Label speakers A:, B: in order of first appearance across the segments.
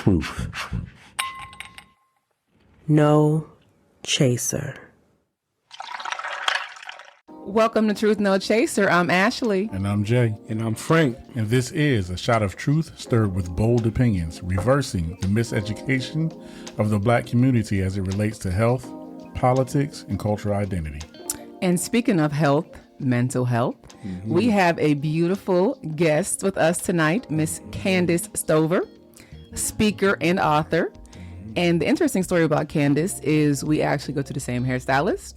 A: Truth.
B: No chaser.
C: Welcome to Truth No Chaser. I'm Ashley.
D: And I'm Jay.
A: And I'm Frank.
D: And this is a shot of truth stirred with bold opinions, reversing the miseducation of the Black community as it relates to health, politics, and cultural identity.
C: And speaking of health, mental health, we have a beautiful guest with us tonight, Miss Kandice Stover, speaker and author. And the interesting story about Kandice is we actually go to the same hairstylist.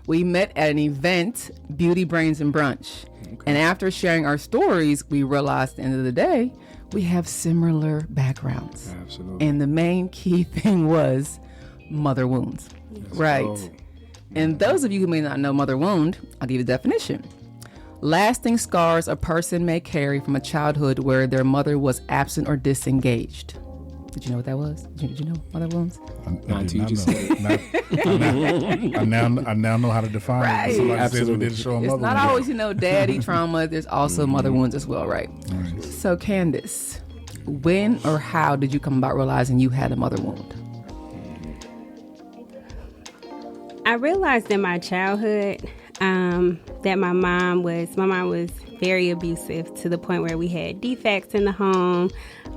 C: We met at an event, Beauty, Brains, and Brunch. Okay. And after sharing our stories, we realized at the end of the day, we have similar backgrounds.
A: Absolutely.
C: And the main key thing was mother wounds. Yes. Right. Oh. And those of you who may not know mother wound, I'll give you the definition. Lasting scars a person may carry from a childhood where their mother was absent or disengaged. Did you know what that was? Did you know mother wounds?
D: I now know how to define it. Somebody absolutely. Says we didn't show a mother
C: it's not always, daddy trauma. There's also mother wounds as well, right?
D: Right.
C: So, Kandice, when or how did you come about realizing you had a mother wound?
E: I realized in my childhood that my mom was very abusive to the point where we had defects in the home.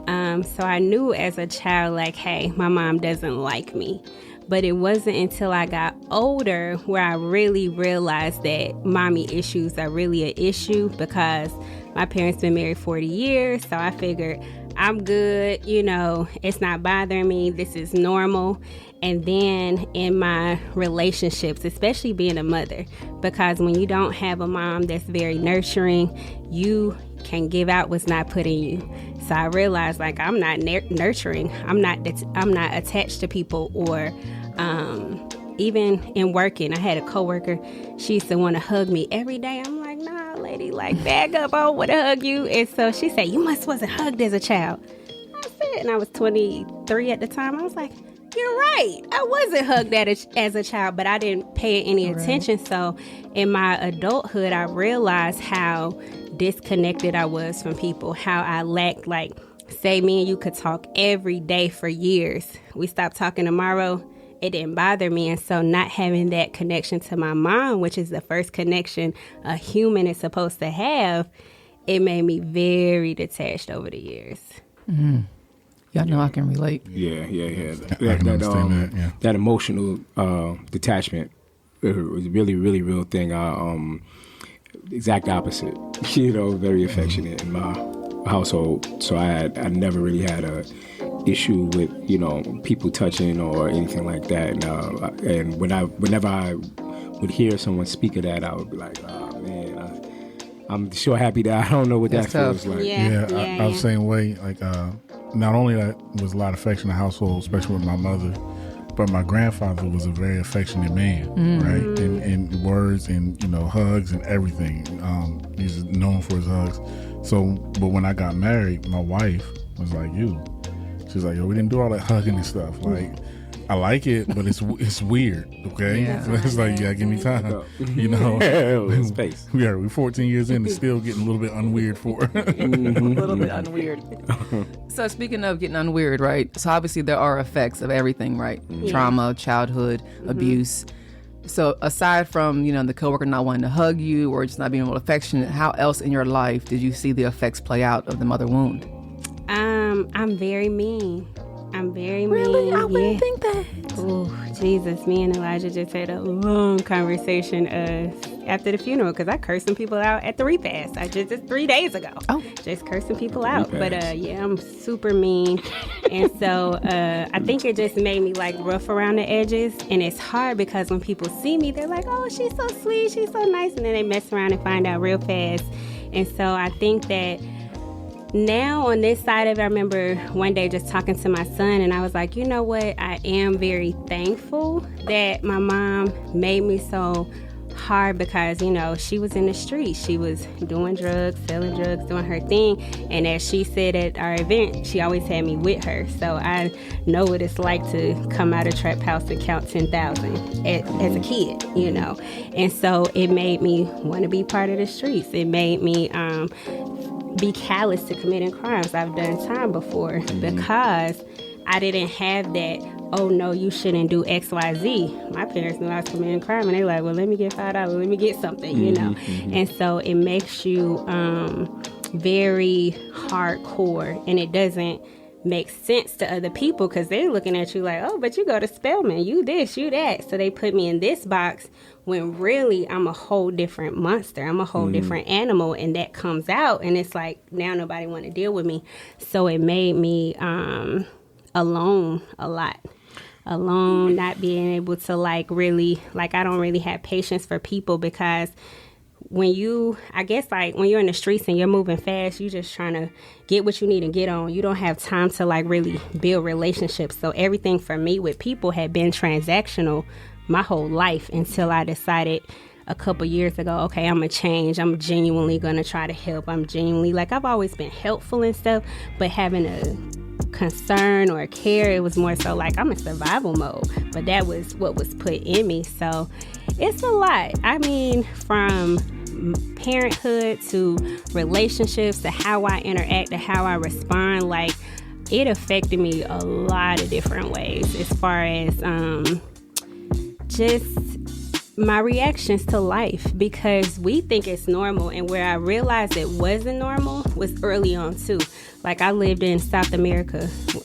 E: So I knew as a child, like, hey, my mom doesn't like me. But it wasn't until I got older where I really realized that mommy issues are really an issue, because my parents been married 40 years. So I figured I'm good, it's not bothering me. This is normal. And then in my relationships, especially being a mother, because when you don't have a mom that's very nurturing, you can give out what's not put in you. So I realized, like, I'm not nurturing. I'm not attached to people. Or even in working, I had a coworker. She used to want to hug me every day. I'm like, nah, lady, like, back up. I don't want to hug you. And so she said, you wasn't hugged as a child. I said, and I was 23 at the time. I was like, you're right. I wasn't hugged as a child, but I didn't pay any attention. So in my adulthood, I realized how disconnected I was from people, how I lacked, like, say me and you could talk every day for years. We stopped talking tomorrow. It didn't bother me. And so not having that connection to my mom, which is the first connection a human is supposed to have, it made me very detached over the years.
C: Mm-hmm. Y'all know I can relate.
A: Yeah.
D: I can understand that, yeah.
A: That emotional detachment was really, really real thing. Exact opposite. Very affectionate in my household. So I never really had a issue with, people touching or anything like that. And whenever I would hear someone speak of that, I would be like, oh, man, I'm sure happy that I don't know what that feels like.
D: I was the same way. Like, not only that was a lot of affection in the household, especially with my mother, but my grandfather was a very affectionate man, right? And words and, hugs and everything. He's known for his hugs. So, but when I got married, my wife was like, she's like, yo, we didn't do all that hugging and stuff. Like, I like it, but it's weird, okay?
C: Yeah.
D: So it's like, you gotta give me time,
A: Space.
D: We're 14 years in and still getting a little bit unweird for her.
C: A little bit unweird. So speaking of getting unweird, right? So obviously there are effects of everything, right? Yeah. Trauma, childhood, abuse. So aside from, the coworker not wanting to hug you or just not being able to affectionate, how else in your life did you see the effects play out of the mother wound?
E: I'm very mean. I'm very
C: really?
E: mean.
C: I wouldn't think that.
E: Oh, Jesus. Me and Elijah just had a long conversation after the funeral, because I cursed some people out at the repast. I just 3 days ago. Oh. Just cursing people out. Repast. But I'm super mean. And so I think it just made me, like, rough around the edges. And it's hard because when people see me, they're like, oh, she's so sweet, she's so nice. And then they mess around and find out real fast. And so I think that now on this side of it, I remember one day just talking to my son, and I was like, you know what? I am very thankful that my mom made me so hard, because, she was in the street. She was doing drugs, selling drugs, doing her thing. And as she said at our event, she always had me with her. So I know what it's like to come out of trap house and count 10,000 as a kid, And so it made me want to be part of the streets. It made me be callous to committing crimes. I've done time before because I didn't have that, oh no, you shouldn't do X, Y, Z. My parents knew I was committing crime, and they like, well, let me get $5, let me get something, you know. And so it makes you very hardcore, and it doesn't make sense to other people because they're looking at you like, oh, but you go to Spelman, you this, you that. So they put me in this box when really I'm a whole different monster. I'm a whole different animal, and that comes out, and it's like now nobody want to deal with me. So it made me alone a lot. Alone, not being able to like really, like I don't really have patience for people because when you, I guess like when you're in the streets and you're moving fast, you just trying to get what you need and get on. You don't have time to like really build relationships. So everything for me with people had been transactional my whole life until I decided a couple years ago, okay, I'm going to change. I'm genuinely going to try to help. I'm genuinely, like I've always been helpful and stuff, but having a concern or a care, it was more so like I'm in survival mode. But that was what was put in me. So it's a lot. I mean, from parenthood to relationships to how I interact to how I respond, like it affected me a lot of different ways as far as just my reactions to life, because we think it's normal, and where I realized it wasn't normal was early on too. Like I lived in South America for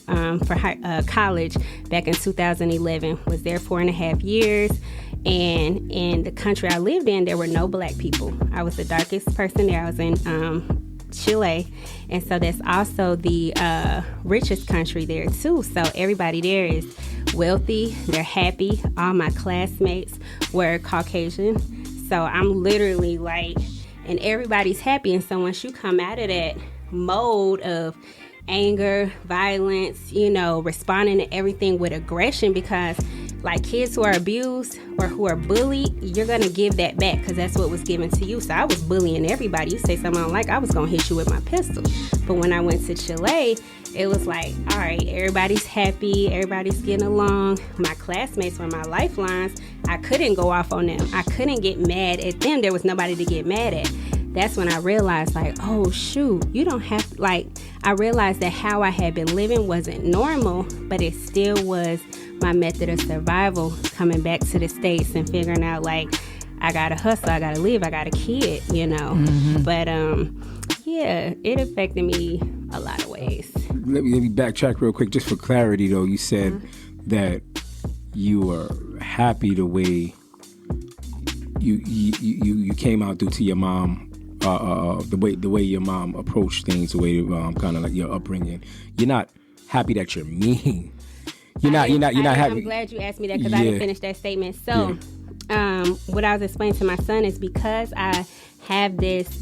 E: college back in 2011, was there 4.5 years. And in the country I lived in, there were no black people. I was the darkest person there. I was in Chile. And so that's also the richest country there too. So everybody there is wealthy. They're happy. All my classmates were Caucasian. So I'm literally like, and everybody's happy. And so once you come out of that mode of anger, violence, you know, responding to everything with aggression, because like kids who are abused or who are bullied, you're going to give that back because that's what was given to you. So I was bullying everybody. You say something I don't like, I was going to hit you with my pistol. But when I went to Chile, it was like, all right, everybody's happy, everybody's getting along. My classmates were my lifelines. I couldn't go off on them. I couldn't get mad at them. There was nobody to get mad at. That's when I realized, like, oh, shoot, you don't have to, like, I realized that how I had been living wasn't normal, but it still was my method of survival, coming back to the States and figuring out, like, I got to hustle, I got to live, I got a kid, you know. But, yeah, it affected me a lot of ways.
A: Let me backtrack real quick, just for clarity, though. You said that you were happy the way you came out due to your mom. The way your mom approached things, the way kind of like your upbringing. You're not happy that you're mean. You're not happy.
E: I'm glad you asked me that because I didn't finish that statement. So, what I was explaining to my son is because I have this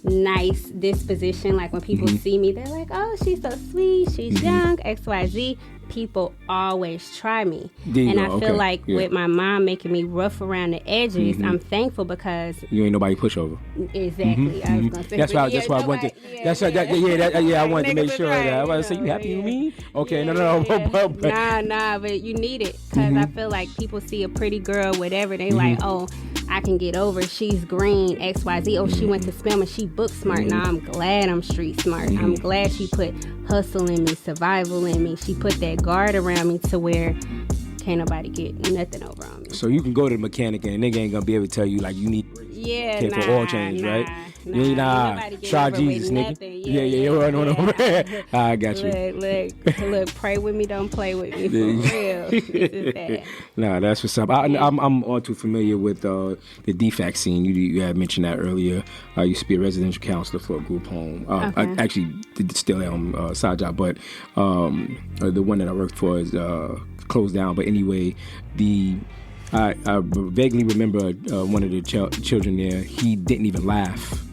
E: nice disposition. Like when people see me, they're like, "Oh, she's so sweet. She's young. X, Y, Z." People always try me, and I feel like with my mom making me rough around the edges, I'm thankful because
A: you ain't nobody pushover.
E: Exactly. I was gonna say
A: that's why I wanted to. I wanted to make sure that I was gonna say you happy with me. Okay, no.
E: Nah, but you need it because I feel like people see a pretty girl, whatever, they like, oh, I can get over. She's green, X, Y, Z. Oh, she went to Spelman. She book smart. Now I'm glad I'm street smart. I'm glad she put hustle in me, survival in me. She put that guard around me to where can't nobody get nothing over on me.
A: So you can go to the mechanic and a nigga ain't gonna be able to tell you like you need for oil change, right? Try Jesus, nigga. I got you.
E: Look, pray with me, don't play with me, for real. This is that.
A: Nah, that's what's up. I'm all too familiar with the DFAC scene. You had mentioned that earlier. I used to be a residential counselor for a group home. I actually still am side job, but the one that I worked for is closed down. But anyway, I vaguely remember one of the children there. He didn't even laugh.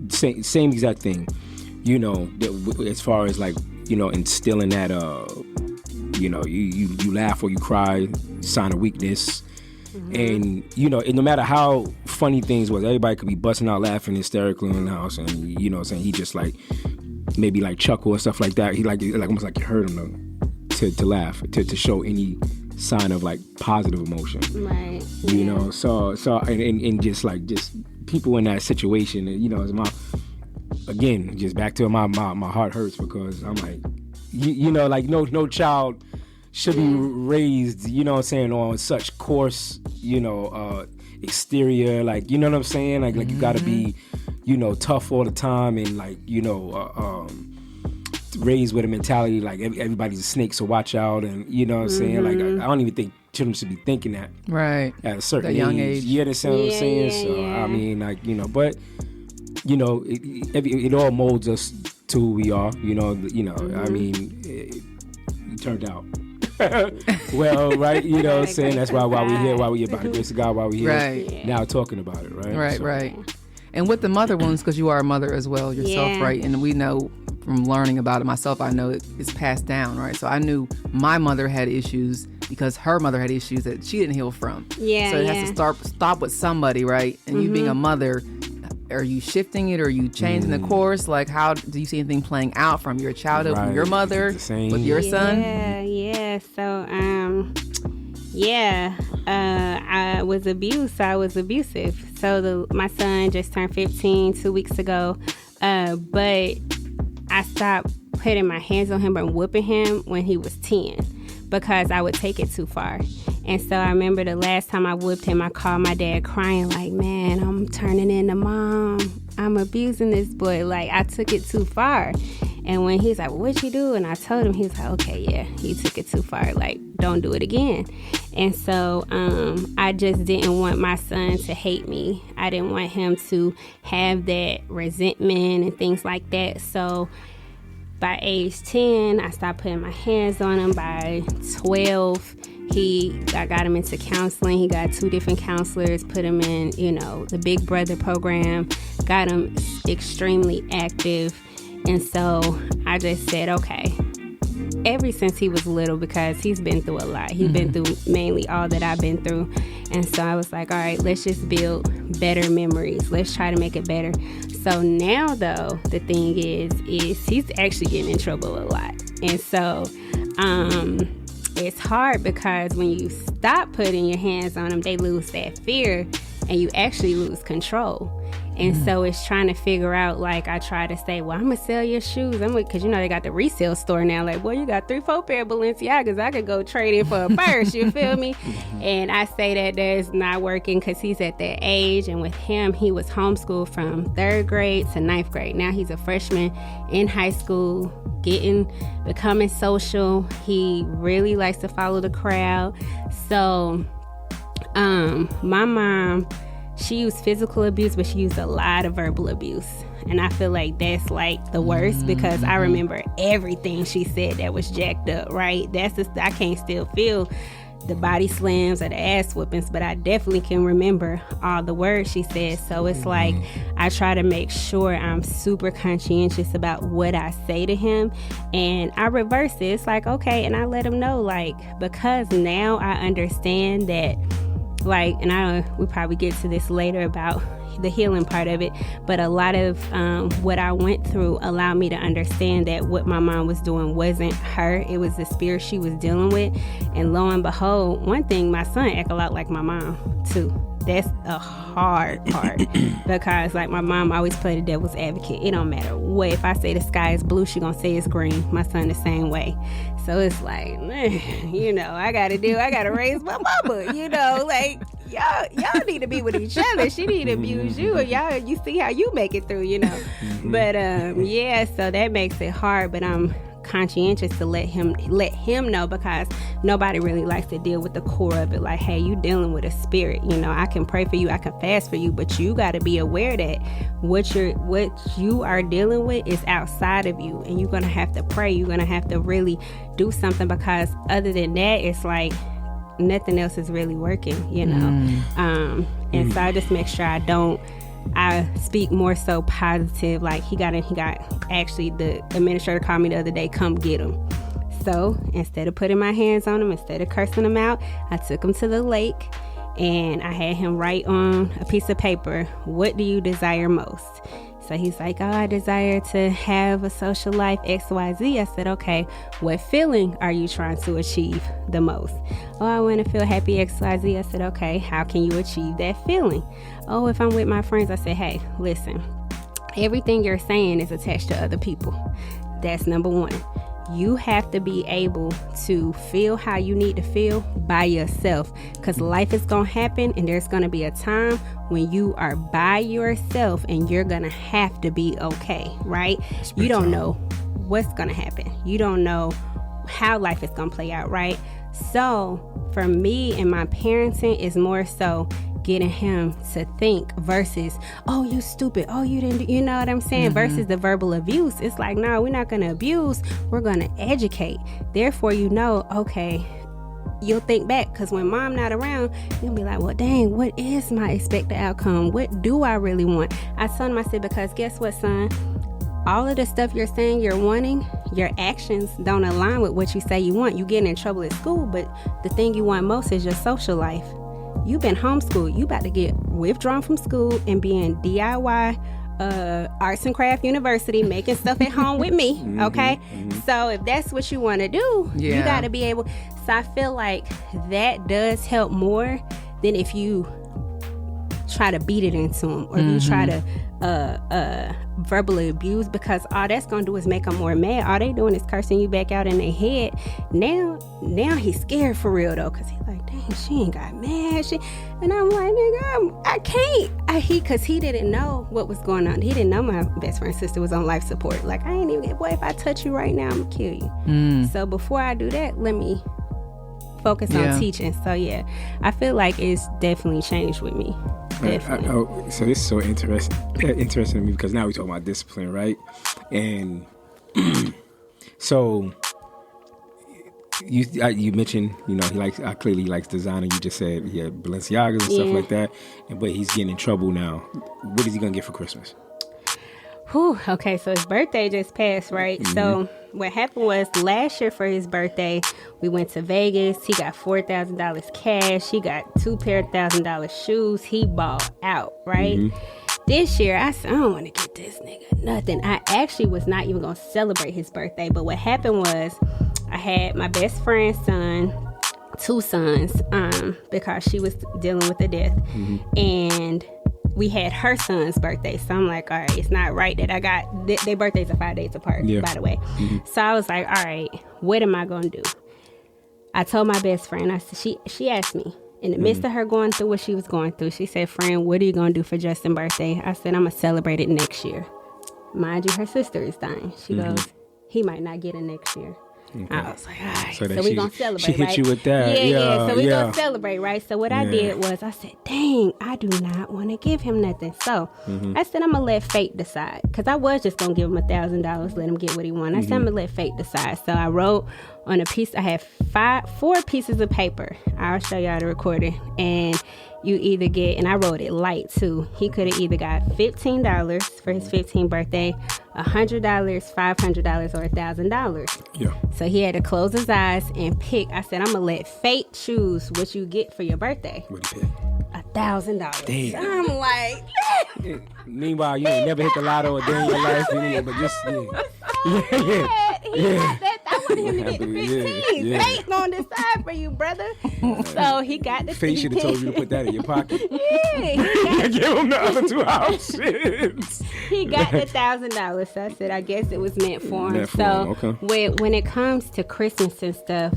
A: Same exact thing, you know. As far as like, you know, instilling that, you know, you laugh or you cry, sign of weakness, and you know, no matter how funny things was, everybody could be busting out laughing hysterically in the house, and you know, saying he just like maybe like chuckle or stuff like that. He like almost like you heard him to laugh to show any sign of like positive emotion,
E: right?
A: You know, so and just people in that situation, you know, just back to my heart hurts because I'm like, you know, like no child should be raised, you know what I'm saying, on such coarse, you know, exterior, like, you know what I'm saying, like you gotta be, you know, tough all the time, and like, you know, raised with a mentality like everybody's a snake, so watch out, and you know what I'm saying, like I don't even think children should be thinking that
C: right
A: at a certain
C: young age.
A: You understand what I'm saying? So I mean, like, you know, but you know, it all molds us to who we are. You know. I mean, it turned out well, right? You know what I'm saying? That's why we're here. Why we here? By the grace of God, why we here?
C: Right.
A: Now talking about it, right?
C: Right,
A: So,
C: right. And with the mother wounds, because you are a mother as well yourself,
E: Yeah.
C: right? And we know from learning about it myself, I know it's passed down, right? So I knew my mother had issues because her mother had issues that she didn't heal from.
E: Yeah,
C: So it has to stop with somebody, right? And you being a mother, are you shifting it? Or are you changing the course? Like, how do you see anything playing out from your childhood, from
A: Right.
C: your mother,
A: It's the same.
C: with your son?
E: Yeah. So, I was abused. So I was abusive. So my son just turned 15 2 weeks ago. But I stopped putting my hands on him and whooping him when he was 10 because I would take it too far. And so I remember the last time I whooped him, I called my dad crying like, man, I'm turning into mom. I'm abusing this boy. Like, I took it too far. And when he's like, well, what'd you do? And I told him, he's like, okay, yeah, he took it too far. Like, don't do it again. And so I just didn't want my son to hate me. I didn't want him to have that resentment and things like that. So by age 10, I stopped putting my hands on him. By 12, I got him into counseling. He got 2 different counselors, put him in, you know, the Big Brother program, got him extremely active. And so I just said, okay, ever since he was little, because he's been through a lot. He's been through mainly all that I've been through. And so I was like, all right, let's just build better memories. Let's try to make it better. So now, though, the thing is he's actually getting in trouble a lot. And so it's hard because when you stop putting your hands on them, they lose that fear and you actually lose control. And so it's trying to figure out, like, I try to say, well, I'm going to sell your shoes. Because, you know, they got the resale store now. Like, well, you got 3-4 pair of Balenciagas. I could go trade in for a purse. You feel me? And I say that's not working because he's at that age. And with him, he was homeschooled from 3rd grade to 9th grade. Now he's a freshman in high school, becoming social. He really likes to follow the crowd. So my mom, she used physical abuse, but she used a lot of verbal abuse. And I feel like that's like the worst because I remember everything she said that was jacked up, right? I can't still feel the body slams or the ass whoopings, but I definitely can remember all the words she said. So it's like I try to make sure I'm super conscientious about what I say to him, and I reverse it. It's like, okay, and I let him know, like, because now I understand that, like, and we'll probably get to this later about the healing part of it, but a lot of what I went through allowed me to understand that what my mom was doing wasn't her, it was the spirit she was dealing with. And lo and behold, one thing, my son act a lot like my mom too. That's a hard part because, like, my mom always played the devil's advocate. It don't matter what. If I say the sky is blue, she gonna say it's green. My son the same way. So it's like, you know, I gotta raise my mama. You know, like, y'all need to be with each other. She need to abuse you, and you see how you make it through. You know, but so that makes it hard. But I'm conscientious to let him know, because nobody really likes to deal with the core of it. Like, hey, you dealing with a spirit. You know, I can pray for you, I can fast for you, but you got to be aware that what you are dealing with is outside of you, and you're gonna have to pray. You're gonna have to really do something, because other than that, it's like nothing else is really working. You know, and so I just make sure I speak more so positive. Like, he got actually, the administrator called me the other day, come get him. So instead of putting my hands on him, instead of cursing him out, I took him to the lake and I had him write on a piece of paper, what do you desire most? So he's like, oh, I desire to have a social life, XYZ. I said, okay, what feeling are you trying to achieve the most? Oh, I want to feel happy, XYZ. I said, okay, how can you achieve that feeling? Oh, if I'm with my friends, I said, hey, listen, everything you're saying is attached to other people. That's number one. You have to be able to feel how you need to feel by yourself, because life is going to happen, and there's going to be a time when you are by yourself and you're going to have to be okay, right? You don't know what's going to happen. You don't know how life is going to play out, right? So for me and my parenting is more so getting him to think versus, oh, you stupid, oh, you didn't do, you know what I'm saying? Versus the verbal abuse. It's like, no, we're not going to abuse, we're going to educate. Therefore, you know, okay, you'll think back, because when mom not around, you'll be like, well, dang, what is my expected outcome? What do I really want? I told him, I said, because guess what, son? All of the stuff you're saying you're wanting, your actions don't align with what you say you want. You getting in trouble at school, but the thing you want most is your social life. You've been homeschooled. You about to get withdrawn from school and be in DIY arts and craft university, making stuff at home with me, okay? So if that's what you want to do, you got to be able. So I feel like that does help more than if you try to beat it into them, or you try to verbally abuse, because all that's gonna do is make them more mad. All they doing is cursing you back out in their head. Now he's scared for real though, because he's like, dang, she ain't got mad. And I'm like, nigga, I can't. Because he didn't know what was going on. He didn't know my best friend's sister was on life support. Like, I ain't even, boy, if I touch you right now, I'm gonna kill you. So before I do that, let me focus on teaching. So yeah, I feel like it's definitely changed with me. Definitely.
A: So this is so interesting to me, because now we're talking about discipline, right? And so you mentioned, he clearly likes designer. You just said he had Balenciagas and stuff like that, but he's getting in trouble now. What is he gonna get for Christmas?
E: Whew, okay, so his birthday just passed, right? So what happened was, last year for his birthday, we went to Vegas. He got $4,000 cash. He got 2 pair of $1,000 shoes. He balled out, right? This year, I said, I don't want to get this nigga nothing. I actually was not even going to celebrate his birthday. But what happened was, I had my best friend's son, 2 sons, because she was dealing with a death. And we had her son's birthday. So I'm like, all right, it's not right that I got, their birthdays are 5 days apart, by the way. So I was like, all right, what am I going to do? I told my best friend, I said, she asked me, in the midst of her going through what she was going through, she said, friend, what are you going to do for Justin's birthday? I said, I'm going to celebrate it next year. Mind you, her sister is dying. She goes, he might not get it next year. I was like, all right, so we're going to celebrate,
A: she hit
E: right?
A: you with that.
E: Yeah, so we're going to celebrate, right? So what I did was, I said, dang, I do not want to give him nothing. So I said, I'm going to let fate decide. Because I was just going to give him $1,000, let him get what he wanted. I said, I'm going to let fate decide. So I wrote on a piece, I had 4 pieces of paper. I'll show y'all the recording. And you either get, and I wrote it light too, he could have either got $15 for his 15th birthday, $100, $500, or $1,000.
A: Yeah.
E: So he had to close his eyes and pick. I said, I'm gonna let fate choose what you get for your birthday.
A: What did you pick?
E: $1,000.
A: Damn.
E: I'm like,
A: meanwhile, you ain't never hit the lotto a day in your life, but just
E: he got that. I wanted him to get the 15. Fate gonna decide for you, brother. So he got the
A: Fate should have told you to put that in your pocket.
E: Yeah,
A: give him the other 2 houses.
E: He got the $1,000. So I said, I guess it was meant for him. When it comes to Christmas and stuff,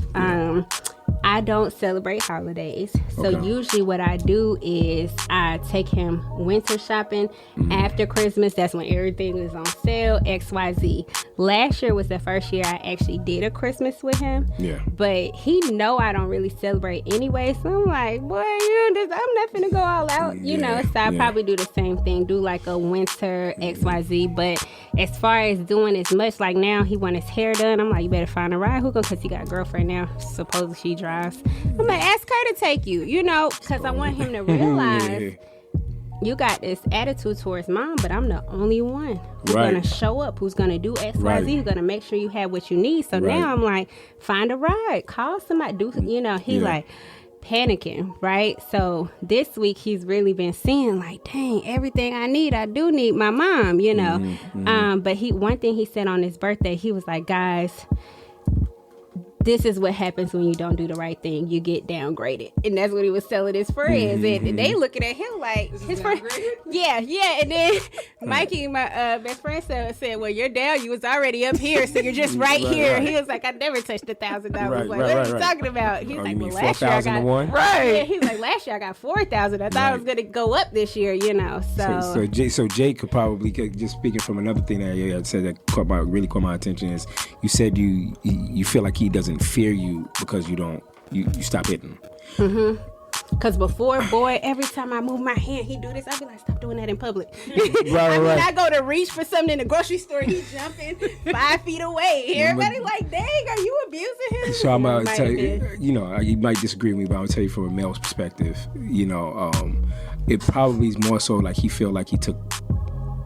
E: I don't celebrate holidays. So usually what I do is I take him winter shopping after Christmas. That's when everything is on sale, XYZ. Last year was the first year I actually did a Christmas with him. Yeah. But he know I don't really celebrate anyway. So I'm like, boy, I'm not finna go all out, you know. So I probably do the same thing, do like a winter XYZ. But as far as doing as much, like now he want his hair done. I'm like, you better find a ride. Who go? Because he got a girlfriend now. Supposedly she drives. I'm like, ask her to take you, you know, because I want him to realize you got this attitude towards mom, but I'm the only one who's going to show up, who's going to do X, Y, Z, who's going to make sure you have what you need. So now I'm like, find a ride, call somebody, do, you know, he like panicking, right? So this week he's really been seeing like, dang, everything I need, I do need my mom, you know. But one thing he said on his birthday, he was like, guys, this is what happens when you don't do the right thing. You get downgraded. And that's what he was telling his friends. And they looking at him like, his friend. Yeah. And then Mikey, my best friend, said, well, you're down. You was already up here, so you're just right here. Right. He was like, I never touched $1,000. What are you talking about? He's like, well, last year I got
A: 4,001.
E: Right. Yeah, he's like, last year I got 4,000. I thought I was gonna go up this year, So
A: Jake could probably, just speaking from another thing that you said that really caught my attention is you said you feel like he doesn't fear you because you stop hitting.
E: Mm-hmm. Because before, boy, every time I move my hand, he do this. I be like, stop doing that in public. I go to reach for something in the grocery store. He jumping 5 feet away. Everybody like, dang, are you abusing him?
A: So I'm going to tell you, you might disagree with me, but I'm going to tell you from a male's perspective, it probably is more so like he feel like he took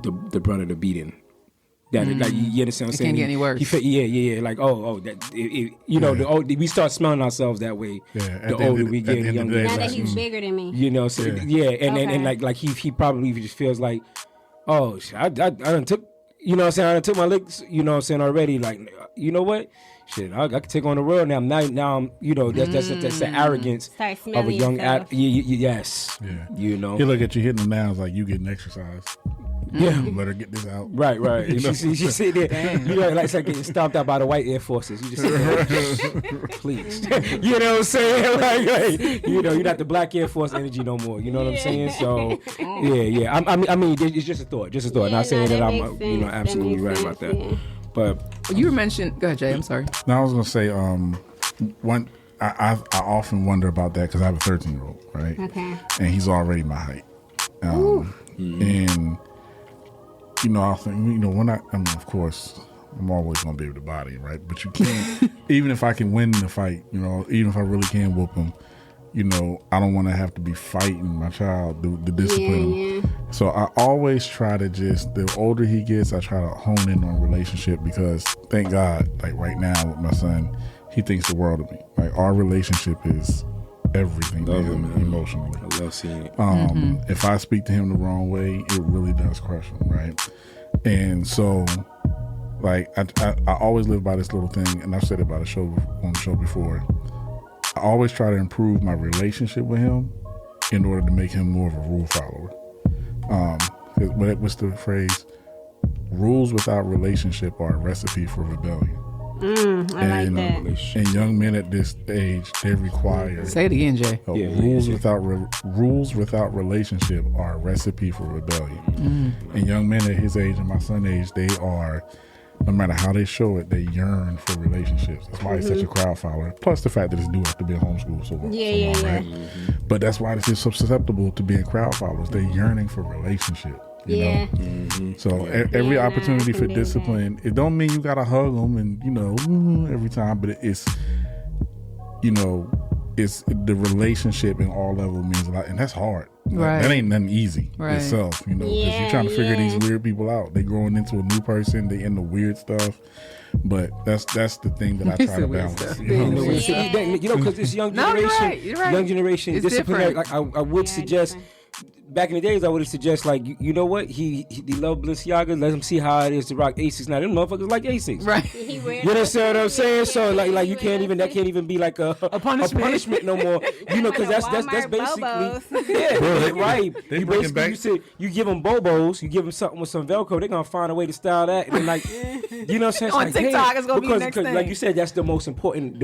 A: the brunt of the beating. That like you understand what I'm saying?
C: It can't get any worse.
A: Like we start smelling ourselves that way.
D: Yeah,
A: the older we get, the younger.
E: Now that he's bigger than me.
A: And like he probably just feels like, oh, I done took, I done took my licks, already. Like, you know what? Shit, I can take on the world now. Now I'm, that's the arrogance of a young yes.
D: Yeah.
A: He
D: look at you hitting them now, it's like you getting exercise. Yeah, let her get this out.
A: Right. She sit there, like it's like getting stomped out by the white Air Forces. You just sit there, please. You know what I'm saying? Like, you're not the black Air Force energy no more. You know what I'm saying? So, yeah. I mean, it's just a thought. Not saying that I'm, absolutely right about that. But
C: you mentioned. Go ahead, Jay. I'm sorry.
D: No, I was gonna say, I often wonder about that because I have a 13-year-old, right? Okay. And he's already my height, and. I think, of course, I'm always going to be able to body him, right? But you can't, even if I can win the fight, even if I really can whoop him, I don't want to have to be fighting my child, the discipline. Yeah. So I always try to the older he gets, I try to hone in on relationship because thank God, like right now with my son, he thinks the world of me. Like our relationship is everything to him emotionally.
A: I love seeing it.
D: If I speak to him the wrong way, it really does crush him, right? And so, like, I always live by this little thing, and I've said it on the show before. I always try to improve my relationship with him in order to make him more of a rule follower. What's the phrase? Rules without relationship are a recipe for rebellion.
E: I like that.
D: And young men at this age, they require.
C: Say it again, Jay.
D: Rules without relationship are a recipe for rebellion. And young men at his age and my son's age, they are, no matter how they show it, they yearn for relationships. That's why he's such a crowd follower. Plus the fact that it's due after being homeschooled so long. Right? But that's why it's so susceptible to being crowd followers. They're yearning for relationship. You know? So every opportunity for discipline, it don't mean you gotta hug them and every time, but it's the relationship in all levels means a lot, and that's hard.
C: Right.
D: That ain't nothing easy itself, because you're trying to figure these weird people out. They growing into a new person, they into weird stuff. But that's the thing that I try to balance.
A: Because this young generation,
C: you're right.
A: Young generation,
C: it's
A: disciplinary.
C: different.
A: Like I would suggest. Back in the days, I would have suggested, like, you know what? He love Balenciaga. Let him see how it is to rock Asics. Now, them motherfuckers like Asics.
C: Right.
A: You understand what I'm saying? So, like you can't even, that can't even be like a punishment no more. Because that's basically, right. You basically, you give them Bobos, you give them something with some Velcro, they're going to find a way to style that. And then, like, you know what I'm saying?
C: On TikTok, it's going to be the next thing.
A: Like you said, that's the most important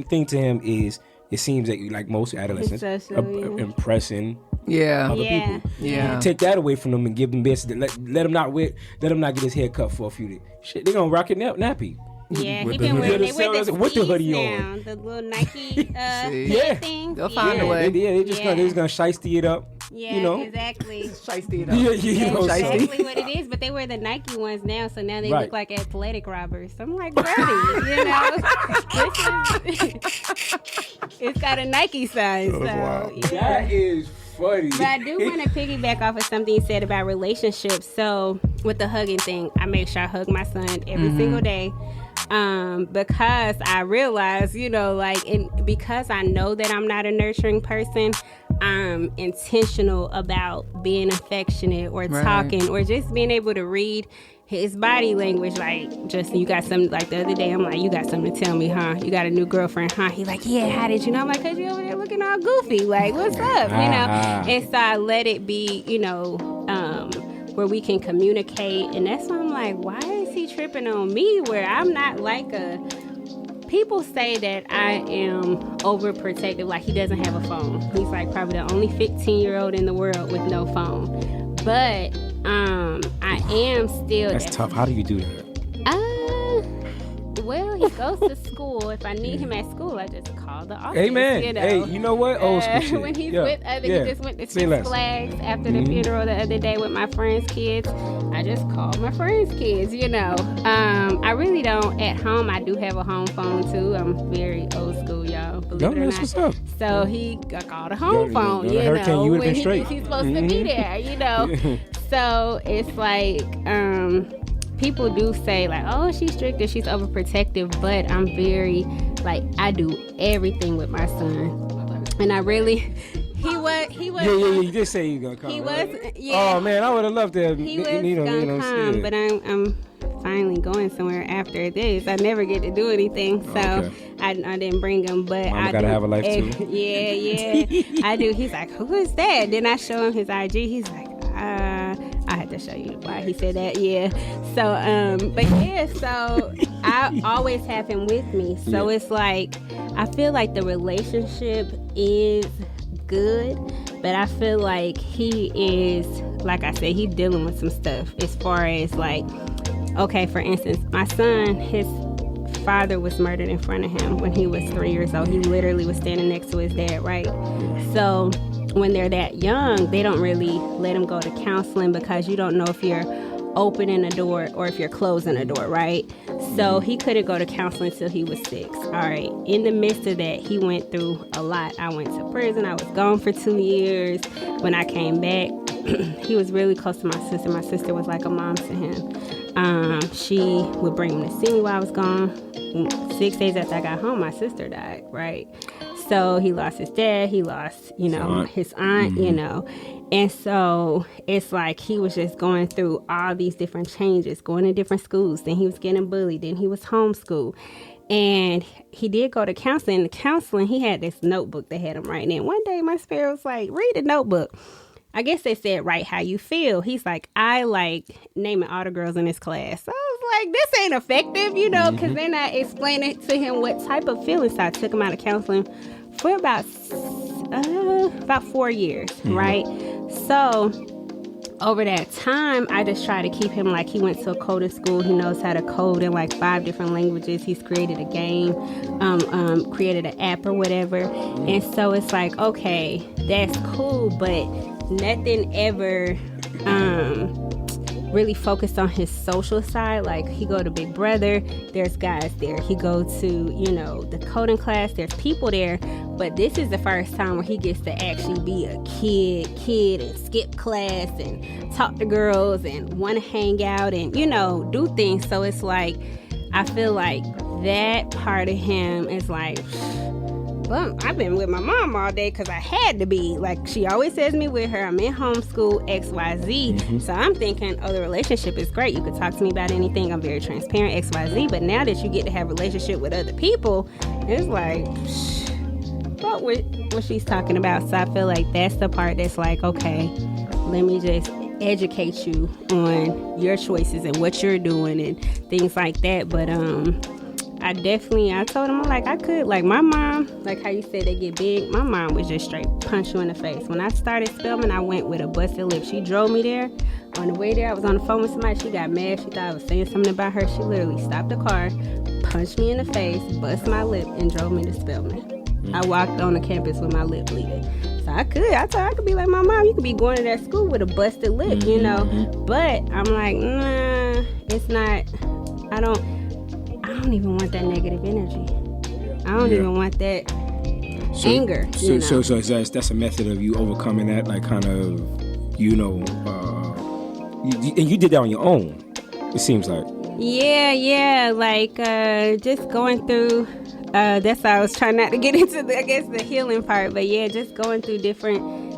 A: thing to him is, it seems that, like most adolescents, impressing other people.
C: Yeah.
A: Take that away from them and give them this. Let him not get his hair cut for a few days. Shit, they gonna rock it nappy.
E: Yeah, he been wearing with the hoodie on, the little Nike thing.
C: They'll find a way.
A: They're just gonna shiesty it up.
E: Yeah, exactly.
C: Shiesty it up.
E: That's exactly what it is. But they wear the Nike ones now, so now they look like athletic robbers. I'm like, buddy, it's got a Nike size. So
A: that is funny.
E: But I do want to piggyback off of something you said about relationships. So with the hugging thing, I make sure I hug my son every single day. Because I realize, because I know that I'm not a nurturing person, I'm intentional about being affectionate or talking or just being able to read his body language, like, Justin, you got something, like the other day, I'm like, you got something to tell me, huh? You got a new girlfriend, huh? He's like, yeah, how did you know? I'm like, 'cause you over there looking all goofy, like, what's up, you know? And so I let it be, you know, where we can communicate, and that's why I'm like, why is he tripping on me where I'm not like a... People say that I am overprotective, like he doesn't have a phone. He's like probably the only 15-year-old in the world with no phone. But I am still...
A: That's tough. How do you do that?
E: Well, he goes to school. If I need him at school, I just call the office.
A: Amen.
E: You know?
A: Hey, you know what? Old school shit.
E: When he's with other, he just went to Six Flags after the funeral the other day with my friend's kids. I just called my friend's kids, you know. I really don't. At home, I do have a home phone too. I'm very old school, y'all. Believe it or not.
A: What's up.
E: So he called a home phone, you
A: hurricane,
E: know,
A: you
E: when
A: he's
E: supposed to be there, you know. So it's like, people do say like, oh, she's strict or she's overprotective, but I'm very, like, I do everything with my son. And I really, he was.
A: Yeah, you did say you were going to come.
E: He
A: right?
E: was, yeah.
A: Oh, man, I would have loved to have,
E: He was going to come, but I'm finally going somewhere after this. I never get to do anything, so I didn't bring him, but
A: Mama gotta have a life too.
E: Yeah, I do. He's like, who is that? Then I show him his IG. He's like, I had to show you why he said that. Yeah. So, but yeah, so I always have him with me. So it's like, I feel like the relationship is good, but I feel like he is, like I said, he's dealing with some stuff as far as like, okay, for instance, my son, his father was murdered in front of him when he was 3 years old. He literally was standing next to his dad, right? So when they're that young, they don't really let them go to counseling because you don't know if you're opening a door or if you're closing a door, right? So he couldn't go to counseling until he was 6. All right. In the midst of that, he went through a lot. I went to prison. I was gone for 2 years. When I came back, he was really close to my sister. My sister was like a mom to him. She would bring him to see me while I was gone. 6 days after I got home, my sister died, right? So he lost his dad, he lost, you know, his aunt, you know. And so it's like he was just going through all these different changes, going to different schools. Then he was getting bullied. Then he was homeschooled. And he did go to counseling. In the counseling, he had this notebook that had him writing in. One day, my spirit was like, read the notebook. I guess they said, write how you feel. He's like, I like naming all the girls in his class. So I was like, this ain't effective, you know, because then I explained it to him what type of feelings. So I took him out of counseling for about 4 years, right? So over that time, I just try to keep him like he went to a coding school. He knows how to code in like 5 different languages. He's created a game, created an app or whatever. And so it's like, okay, that's cool, but nothing ever really focused on his social side. Like he go to Big Brother, there's guys there. He go to, you know, the coding class, there's people there. But this is the first time where he gets to actually be a kid and skip class and talk to girls and want to hang out and, you know, do things. So it's like, I feel like that part of him is like, well, I've been with my mom all day because I had to be. Like, she always says me with her. I'm in homeschool, XYZ. So I'm thinking, oh, the relationship is great. You could talk to me about anything. I'm very transparent, XYZ. But now that you get to have a relationship with other people, it's like, what she's talking about. So I feel like that's the part that's like, okay, let me just educate you on your choices and what you're doing and things like that. But I told him, like, I could, like, my mom, like how you said they get big, my mom would just straight punch you in the face. When I started Spelman, I went with a busted lip. She drove me there. On the way there, I was on the phone with somebody. She got mad. She thought I was saying something about her. She literally stopped the car, punched me in the face, bust my lip, and drove me to Spelman. I walked on the campus with my lip bleeding. So I told her I could be like my mom. You could be going to that school with a busted lip, you know. But I'm like, nah, it's not. I don't even want that negative energy. I don't even want that anger.
A: So that's a method of you overcoming that, like kind of, you know, and you did that on your own, it seems like.
E: Yeah, like just going through, that's why I was trying not to get into, the healing part, but yeah, just going through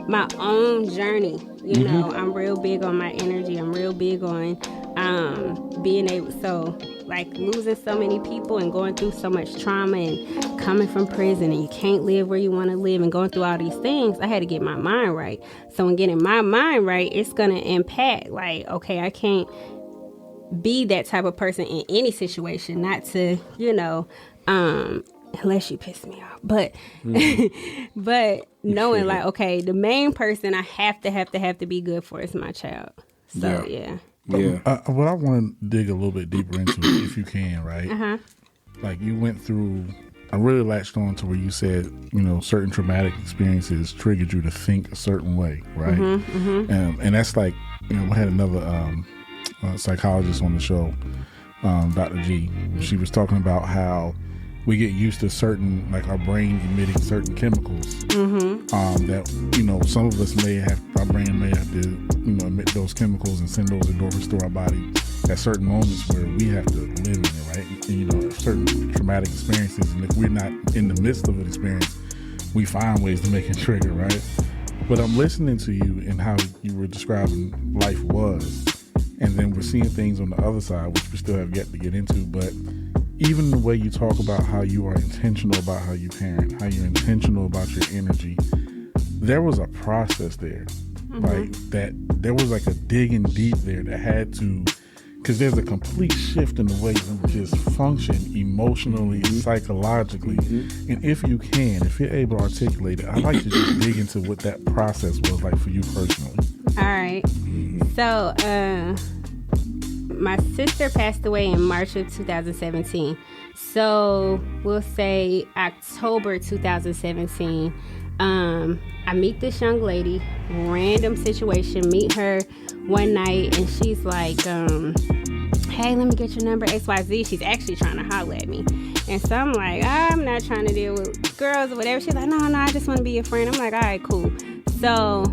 E: my own journey. You know, I'm real big on my energy. I'm real big on being able, so like losing so many people and going through so much trauma and coming from prison and you can't live where you want to live and going through all these things, I had to get my mind right. So in getting my mind right, it's going to impact like, okay, I can't be that type of person in any situation, not to, unless you piss me off, but but knowing like, okay, the main person I have to be good for is my child. So yeah.
D: What I want to dig a little bit deeper into, if you can, right? Like you went through, I really latched on to where you said, certain traumatic experiences triggered you to think a certain way, right? And that's like, we had another psychologist on the show, Dr. G. She was talking about how we get used to certain, like our brain emitting certain chemicals that, some of us our brain may have to, emit those chemicals and send those endorphins through our body at certain moments where we have to live in it, right? And, certain traumatic experiences, and if we're not in the midst of an experience, we find ways to make it trigger, right? But I'm listening to you and how you were describing life was, and then we're seeing things on the other side, which we still have yet to get into, but even the way you talk about how you are intentional about how you parent, how you're intentional about your energy, there was a process there, right? That there was like a digging deep there that had to, because there's a complete shift in the way you just function emotionally, psychologically. And if you're able to articulate it, I'd like to just dig into what that process was like for you personally.
E: All right. So, my sister passed away in March of 2017. So we'll say October 2017. I meet this young lady, random situation, meet her one night, and she's like, hey, let me get your number, XYZ. She's actually trying to holler at me. And so I'm like, I'm not trying to deal with girls or whatever. She's like, no, I just want to be your friend. I'm like, all right, cool. So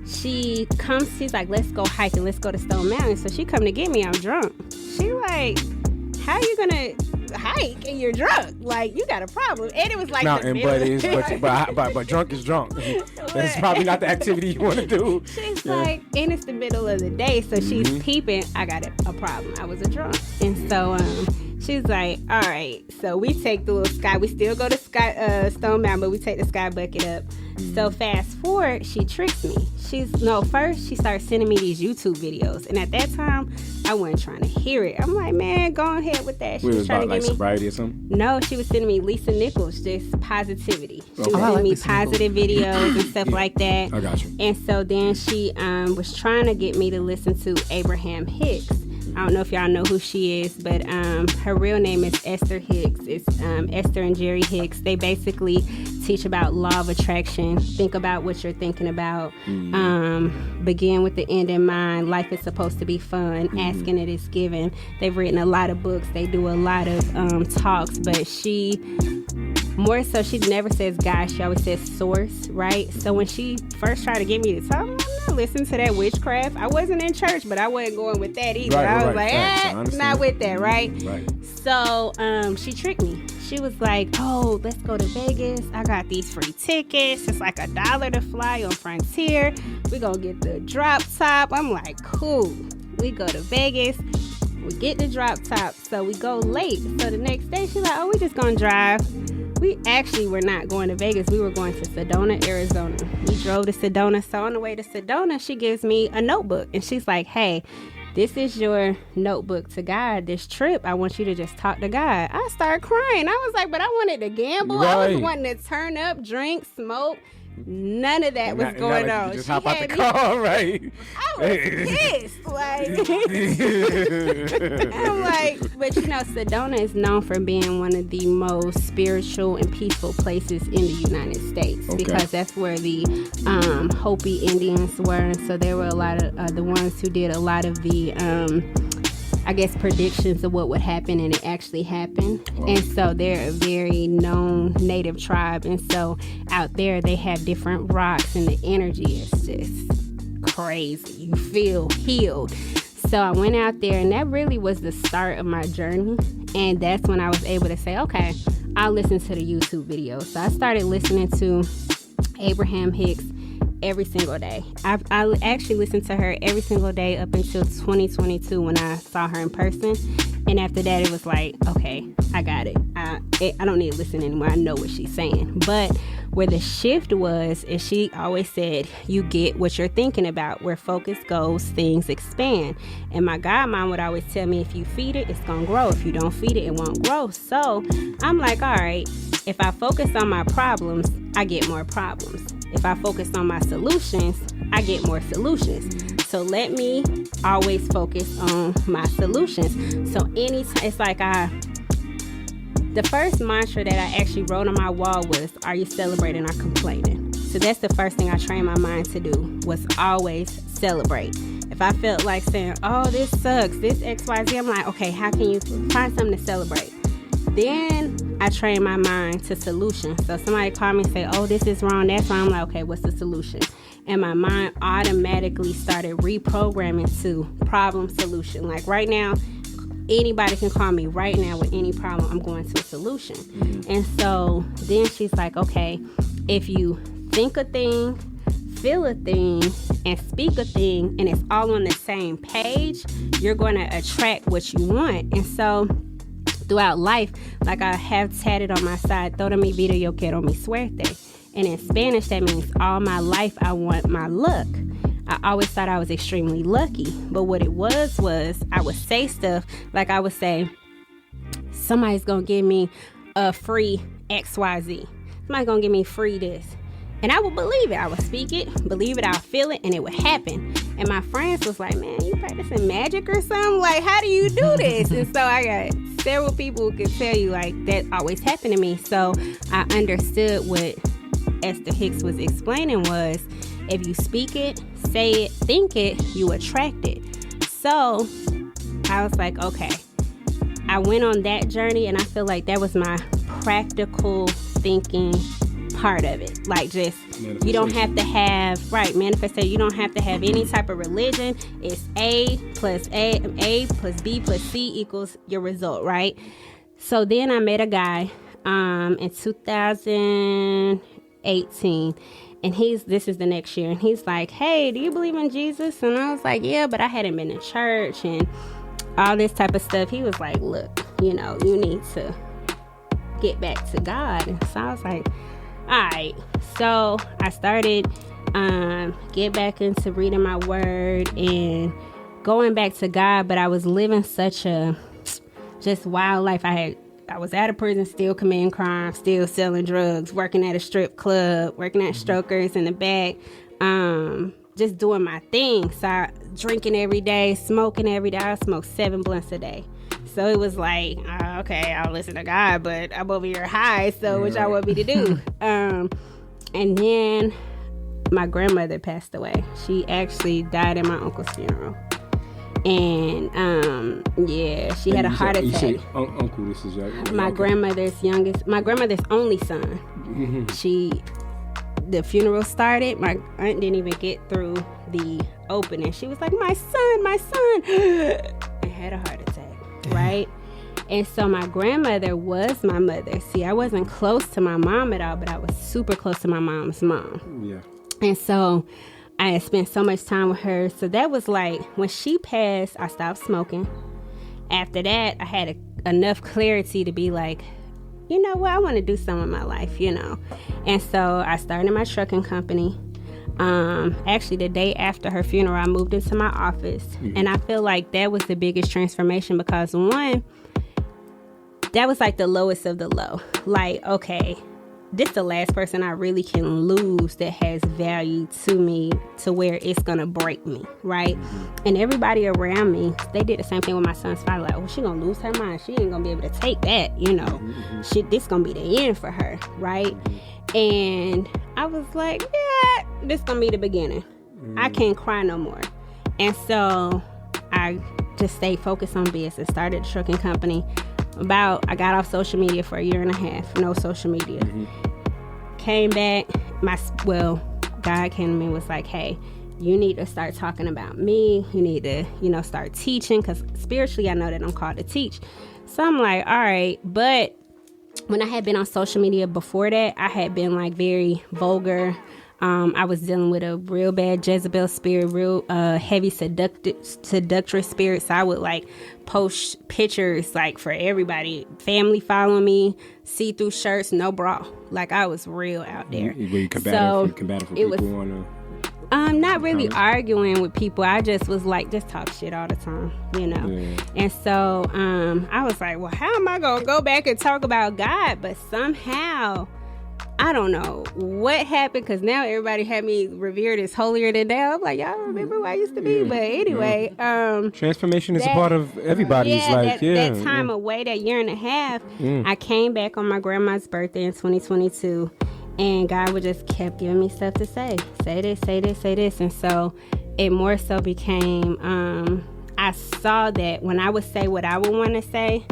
E: she comes, she's like, let's go hiking, let's go to Stone Mountain. So she come to get me, I'm drunk. She like, how you gonna hike and you're drunk? Like, you got a problem. And it was like
A: but drunk is drunk. That's probably not the activity you want to do.
E: She's like, and it's the middle of the day, so she's peeping, I got a problem. I was a drunk. And so she's like, all right. So we take the little sky, we still go to Stone Mountain, but we take the sky bucket up. So fast forward, she tricks me. First she started sending me these YouTube videos, and at that time I wasn't trying to hear it. I'm like, man, go ahead with that. She was trying to get me
A: sobriety or something.
E: No, she was sending me Lisa Nichols, just positivity. She was sending me positive videos and stuff like that.
A: I got you.
E: And so then she was trying to get me to listen to Abraham Hicks. I don't know if y'all know who she is, but her real name is Esther Hicks. It's Esther and Jerry Hicks. They basically teach about law of attraction. Think about what you're thinking about. Begin with the end in mind. Life is supposed to be fun. Asking it is given. They've written a lot of books. They do a lot of talks, but she never says God. She always says source, right? So when she first tried to get me to talk, I'm not listening to that witchcraft. I wasn't in church, but I wasn't going with that either. I was like, not with that, right? So she tricked me. She was like, oh, let's go to Vegas. I got these free tickets. It's like $1 to fly on Frontier. We're going to get the drop top. I'm like, cool. We go to Vegas. We get the drop top. So we go late. So the next day, she's like, oh, we just going to drive. We actually were not going to Vegas. We were going to Sedona, Arizona. We drove to Sedona. So on the way to Sedona, she gives me a notebook. And she's like, hey, this is your notebook to God. This trip, I want you to just talk to God. I started crying. I was like, but I wanted to gamble. Right. I was wanting to turn up, drink, smoke. None of that was going on.
A: Just hop out the car, right?
E: I was pissed. I'm like, but Sedona is known for being one of the most spiritual and peaceful places in the United States because that's where the Hopi Indians were. And so there were a lot of the ones who did a lot of the predictions of what would happen, and it actually happened. Wow. And so they're a very known native tribe. And so out there, they have different rocks, and the energy is just crazy. You feel healed. So I went out there, and that really was the start of my journey. And that's when I was able to say, okay, I'll listen to the YouTube videos. So I started listening to Abraham Hicks. every single day. I actually listened to her every single day up until 2022 when I saw her in person. And after that, it was like, okay, I got it. I don't need to listen anymore. I know what she's saying. But where the shift was, is she always said, you get what you're thinking about. Where focus goes, things expand. And my godmom would always tell me, if you feed it, it's going to grow. If you don't feed it, it won't grow. So I'm like, all right, if I focus on my problems, I get more problems. If I focus on my solutions, I get more solutions. So let me always focus on my solutions. So it's like the first mantra that I actually wrote on my wall was, are you celebrating or complaining? So that's the first thing I trained my mind to do, was always celebrate. If I felt like saying, oh, this sucks, this XYZ, I'm like, okay, how can you find something to celebrate? Then I train my mind to solutions. So somebody call me and say, oh, this is wrong, that's wrong. I'm like, okay, what's the solution? And my mind automatically started reprogramming to problem solution. Like right now, anybody can call me right now with any problem. I'm going to a solution. And so then she's like, okay, if you think a thing, feel a thing, and speak a thing, and it's all on the same page, you're going to attract what you want. And so throughout life, like I have tatted on my side, toda mi vida yo quiero mi suerte. And in Spanish, that means all my life I want my luck. I always thought I was extremely lucky. But what it was I would say stuff like I would say, somebody's going to give me a free XYZ. Somebody's going to give me free this. And I would believe it. I would speak it, believe it, I'll feel it, and it would happen. And my friends was like, man, you practicing magic or something? Like, how do you do this? And so I got several people who could tell you, like, that always happened to me. So I understood what Esther Hicks was explaining was, if you speak it, say it, think it, you attract it. So I was like, okay. I went on that journey, and I feel like that was my practical thinking part of it. Like, just, you don't have to have, manifestation. You don't have to have any type of religion. It's A plus B plus C equals your result, right? So then I met a guy in 2018, and this is the next year, and he's like, hey, do you believe in Jesus? And I was like, yeah, but I hadn't been to church and all this type of stuff. He was like, look, you need to get back to God. And so I was like, all right. So I started get back into reading my word and going back to God, but I was living such a just wild life. I was out of prison, still committing crime, still selling drugs, working at a strip club, working at strokers in the back, just doing my thing. So drinking every day, smoking every day. I smoked 7 blunts a day. So it was like, okay, I'll listen to God, but I'm over here high, so what y'all want me to do? And then my grandmother passed away. She actually died at my uncle's funeral. And she had a heart attack.
A: You say uncle, this is
E: my grandmother's only son. The funeral started. My aunt didn't even get through the opening. She was like, my son, and had a heart attack, right? And so my grandmother was my mother. See, I wasn't close to my mom at all, but I was super close to my mom's mom. Yeah. And so I had spent so much time with her. So that was like, when she passed, I stopped smoking. After that, I had enough clarity to be like, you know what, I want to do something in my life, And so I started my trucking company. Actually, the day after her funeral, I moved into my office. Mm-hmm. And I feel like that was the biggest transformation because, one, that was like the lowest of the low. Like, okay, this is the last person I really can lose that has value to me to where it's going to break me, right? And everybody around me, they did the same thing with my son's father. Like, oh, she going to lose her mind. She ain't going to be able to take that, This going to be the end for her, right? And I was like, yeah, this going to be the beginning. I can't cry no more. And so I just stayed focused on business, started a trucking company. I got off social media for 1.5 years, no social media. Came back, God came to me and was like, hey, you need to start talking about me. You need to, start teaching, because spiritually I know that I'm called to teach. So I'm like, all right. But when I had been on social media before that, I had been like very vulgar, I was dealing with a real bad Jezebel spirit, real heavy seductress spirit. So I would like post pictures like for everybody, family following me, see-through shirts, no bra. Like I was real out there.
A: Were you combative for people on
E: not really arguing with people. I just was like, just talk shit all the time, you know. Yeah. And so I was like, well, how am I gonna go back and talk about God? But somehow, I don't know what happened, because now everybody had me revered as holier than thou. I'm like, y'all remember who I used to be? But anyway,
A: transformation is a part of everybody's life.
E: That time away, that year and a half, I came back on my grandma's birthday in 2022. And God would just kept giving me stuff to say. Say this, say this, say this. And so it more so became, I saw that when I would say what I would want to say,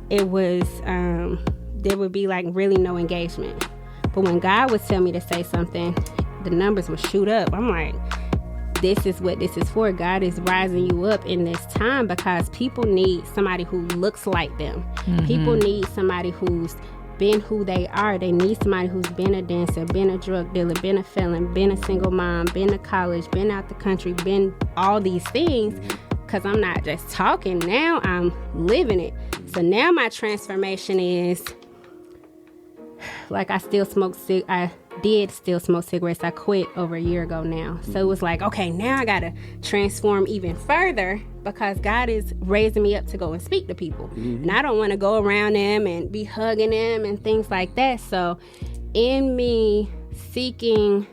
E: it was, there would be like really no engagement. But when God would tell me to say something, the numbers would shoot up. I'm like, this is what this is for. God is rising you up in this time because people need somebody who looks like them. Mm-hmm. People need somebody who's been who they are. They need somebody who's been a dancer, been a drug dealer, been a felon, been a single mom, been to college, been out the country, been all these things, because I'm not just talking. Now I'm living it. So now my transformation is like I did still smoke cigarettes. I quit over a year ago now. So it was like, okay, now I gotta transform even further because God is raising me up to go and speak to people. Mm-hmm. And I don't want to go around them and be hugging them and things like that. So in me seeking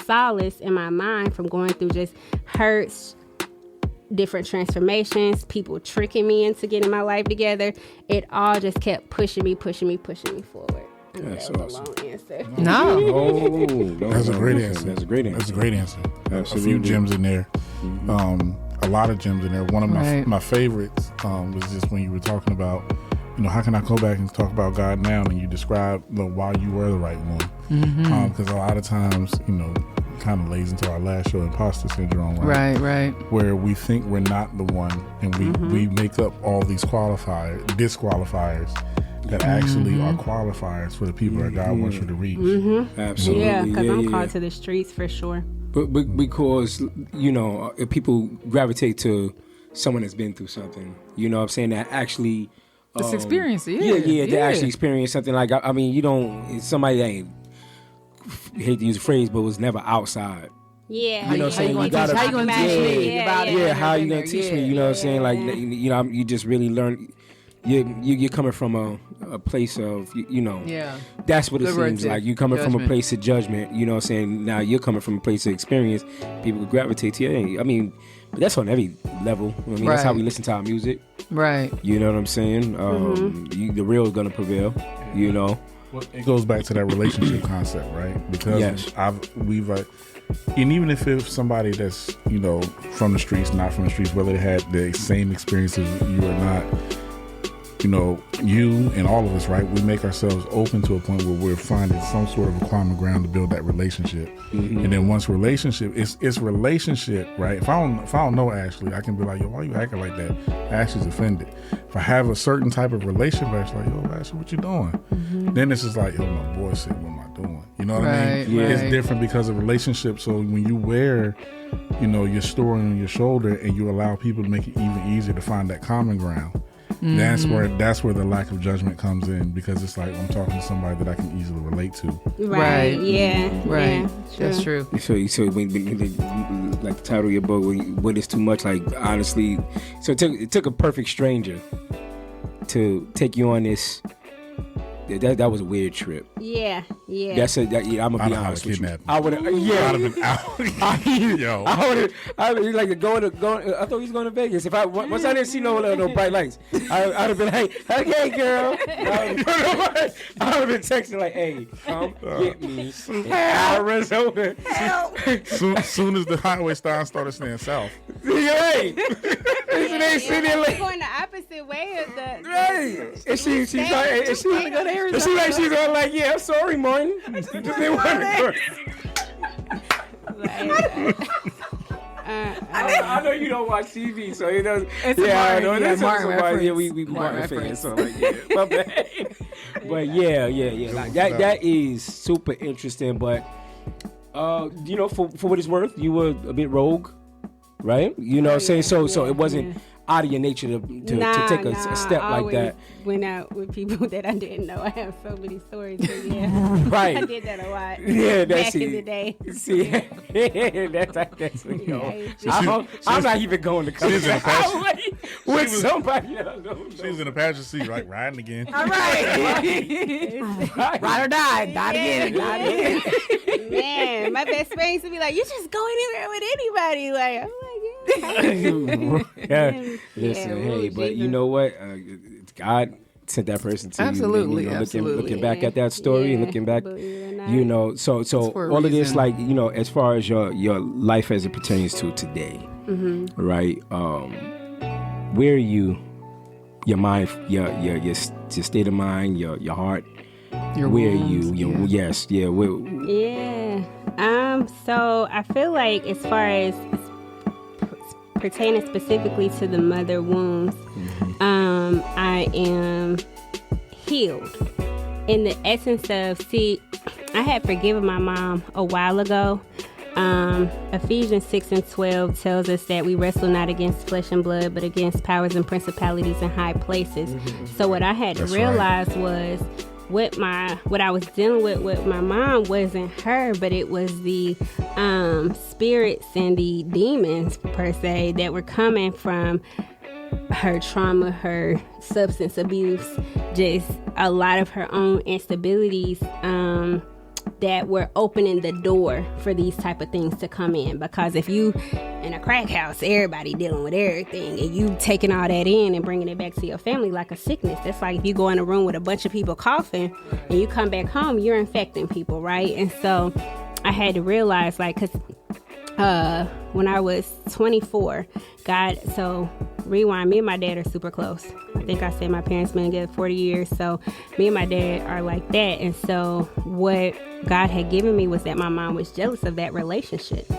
E: solace in my mind from going through just hurts, different transformations, people tricking me into getting my life together, it all just kept pushing me forward.
A: That's
E: that was
A: awesome.
E: a long answer.
C: No.
D: That's a great answer.
A: That's a great answer.
D: That's a great answer.
A: Absolutely.
D: A few gems in there. A lot of gems in there. One of my favorites was just when you were talking about, how can I go back and talk about God now? And you described why you were the right one. Because a lot of times, kind of lays into our last show, imposter syndrome, right?
C: Right.
D: Where we think we're not the one, and we make up all these disqualifiers that actually are qualifiers for the people that God wants you to reach.
A: Absolutely.
E: Yeah, because I'm called to the streets for sure.
A: But because, if people gravitate to someone that's been through something, what I'm saying, that actually...
C: Just experience it.
A: To actually experience something like, somebody that ain't, hate to use a phrase, but was never outside.
E: Yeah.
A: How you going to teach me about it? Yeah, how you going to teach me? You know what I'm saying? Like, you just really learn... You're coming from a place of, that's what it seems like. You're coming from a place of judgment, you know what I'm saying? Now you're coming from a place of experience. People could gravitate to you. But that's on every level. That's how we listen to our music.
C: Right.
A: You know what I'm saying? The real is going to prevail, Well,
D: it goes back to that relationship concept, right? Because we've and even if it's somebody that's, from the streets, not from the streets, whether they had the same experiences you or not, you and all of us, right? We make ourselves open to a point where we're finding some sort of a common ground to build that relationship. And then once it's relationship, right? If I don't know Ashley, I can be like, yo, why you acting like that? Ashley's offended. If I have a certain type of relationship, it's like, yo, Ashley, what you doing? Then it's just like, yo, my boy said, what am I doing? You know what I mean?
C: Right.
D: It's different because of relationship. So when you wear, your story on your shoulder and you allow people to make it even easier to find that common ground, that's where the lack of judgment comes in, because it's like I'm talking to somebody that I can easily relate to.
E: Right. Yeah.
C: Right.
E: Yeah,
C: That's true.
A: So when like the title of your book, when it's too much, like honestly, so it took a perfect stranger to take you on this. That was a weird trip.
E: Yeah.
A: I'm gonna be honest with you. I would have.
D: I'd have been out. Yo.
A: I would like to go. I thought he was going to Vegas. Once I didn't see no bright lights, I'd have been like, "Hey, girl." I would have been texting like, "Hey, come get me in Arizona."
D: Soon as the highway started saying south.
A: Right.
E: We're going the opposite way of the.
A: Right. And she's like, go to Arizona. She's all like, yeah, I'm sorry, Martin. I just didn't want to go. I know you don't watch TV, so it doesn't. I know that's Martin reference. Yeah, we Martin fans, so like, my bad. But yeah. Like, that is super interesting. But You know, for what it's worth, you were a bit rogue, right? You know what I'm saying? So it wasn't out of your nature to take a step like that.
E: Went out with people that I didn't know. I have so many stories. But yeah,
A: Right.
E: I did that a lot.
A: Yeah, that's
E: back in the day.
A: See, that's you know, I'm not even going to come
D: She's in a passion.
A: with somebody else.
D: She was in a passenger seat, right, riding again.
C: All right. Ride or die. Die again. Die again.
E: Man, my best friend used to be like, "You just go anywhere with anybody." Like, I'm like, yeah.
A: Listen, hey, but you know what? God sent that person to
C: Absolutely,
A: you. You know,
C: absolutely.
A: Looking back at that story and looking back, you know, so
C: for a
A: all of this,
C: reason.
A: like, you know, as far as your life as it pertains to today, right? Where are you? Your mind, your state of mind, your heart.
C: Your
A: where
C: wounds,
A: are you?
C: yeah.
A: Yes, yeah.
E: So I feel like as far as pertaining specifically to the mother wounds, I am healed in the essence of, I had forgiven my mom a while ago. Ephesians 6:12 tells us that we wrestle not against flesh and blood, but against powers and principalities in high places. So what I had to realize was what I was dealing with my mom wasn't her, but it was the spirits and the demons per se that were coming from her trauma, her substance abuse, just a lot of her own instabilities that were opening the door for these type of things to come in. Because if you in a crack house, everybody dealing with everything, and you taking all that in and bringing it back to your family like a sickness. That's like if you go in a room with a bunch of people coughing and you come back home, you're infecting people, right? And so I had to realize, like, because when I was 24, rewind, me and my dad are super close. I think I said my parents been together 40 years, so me and my dad are like that. And so what God had given me was that my mom was jealous of that relationship.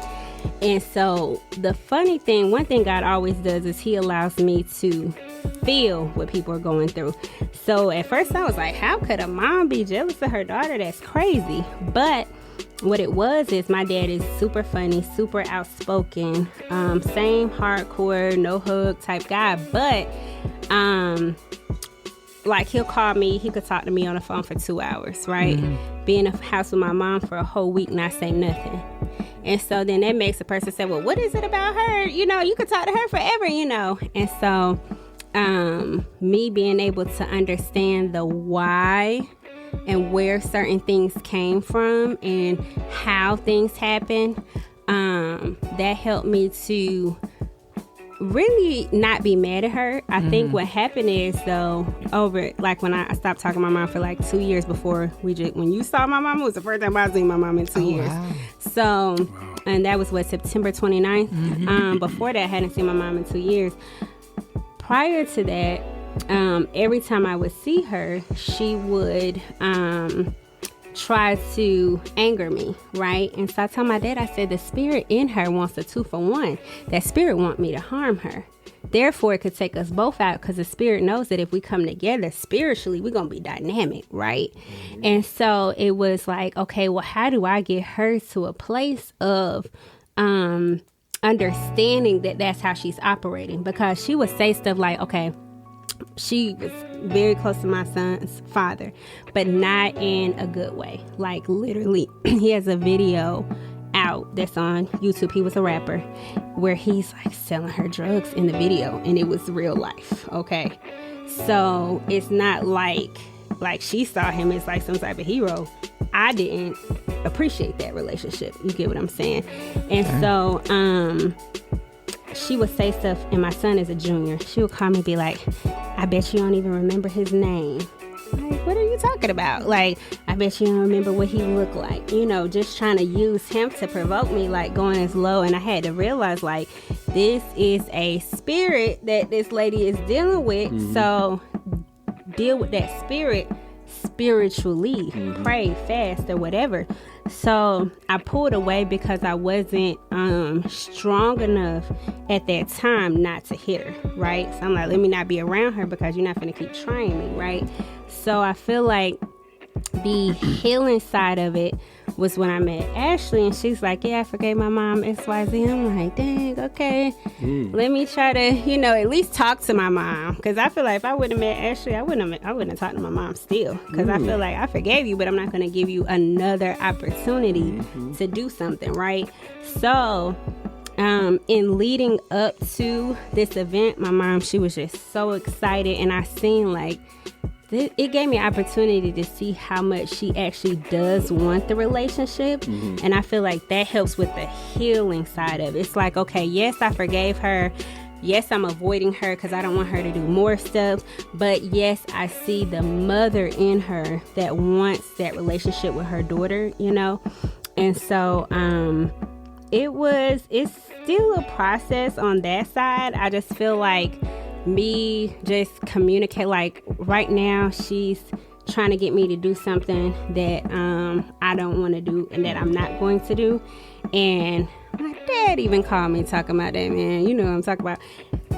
E: And so the funny thing, one thing God always does is he allows me to feel what people are going through. So at first I was like, how could a mom be jealous of her daughter? That's crazy. But what it was is my dad is super funny, super outspoken, same hardcore, no hug type guy. But like he'll call me, he could talk to me on the phone for 2 hours, right? Be in a house with my mom for a whole week, not say nothing. And so then that makes a person say, well, what is it about her? You know, you could talk to her forever, you know. And so me being able to understand the why and where certain things came from and how things happen, that helped me to really not be mad at her. I think what happened is, though, over, like, when I stopped talking to my mom for like 2 years before when you saw my mom, it was the first time I seen my mom in 2 years.
C: Wow.
E: So, and that was September 29th. Before that, I hadn't seen my mom in 2 years. Prior to that, every time I would see her, she would try to anger me, right? And so I told my dad, I said, the spirit in her wants a 2-for-1. That spirit want me to harm her. Therefore, it could take us both out, because the spirit knows that if we come together spiritually, we're going to be dynamic, right? And so it was like, okay, well, how do I get her to a place of understanding that that's how she's operating? Because she would say stuff like, okay, she was very close to my son's father, but not in a good way. Like, literally, he has a video out that's on YouTube. He was a rapper, where he's like selling her drugs in the video, and it was real life. Okay, so it's not like she saw him as like some type of hero. I didn't appreciate that relationship. You get what I'm saying? And so she would say stuff, and my son is a junior. She would call me and be like, I bet you don't even remember his name. Like, what are you talking about? Like, I bet you don't remember what he looked like. You know, just trying to use him to provoke me, like going as low. And I had to realize, like, this is a spirit that this lady is dealing with. So deal with that spirit spiritually. Pray, fast, or whatever. So I pulled away because I wasn't strong enough at that time not to hit her, right? So I'm like, let me not be around her, because you're not going to keep trying me, right? So I feel like the healing side of it was when I met Ashley, and she's like, yeah, I forgave my mom XYZ. I'm like, dang, okay. Let me try to, at least talk to my mom. Because I feel like if I would have met Ashley, I wouldn't have talked to my mom still. Because I feel like I forgave you, but I'm not going to give you another opportunity to do something, right? So in leading up to this event, my mom, she was just so excited, and I seen like it gave me an opportunity to see how much she actually does want the relationship. And I feel like that helps with the healing side of it. It's like, okay, yes, I forgave her. Yes, I'm avoiding her because I don't want her to do more stuff. But yes, I see the mother in her that wants that relationship with her daughter, And so it's still a process on that side. I just feel like me just communicate, like right now she's trying to get me to do something that I don't want to do and that I'm not going to do. And my dad even called me talking about that, man. You know what I'm talking about.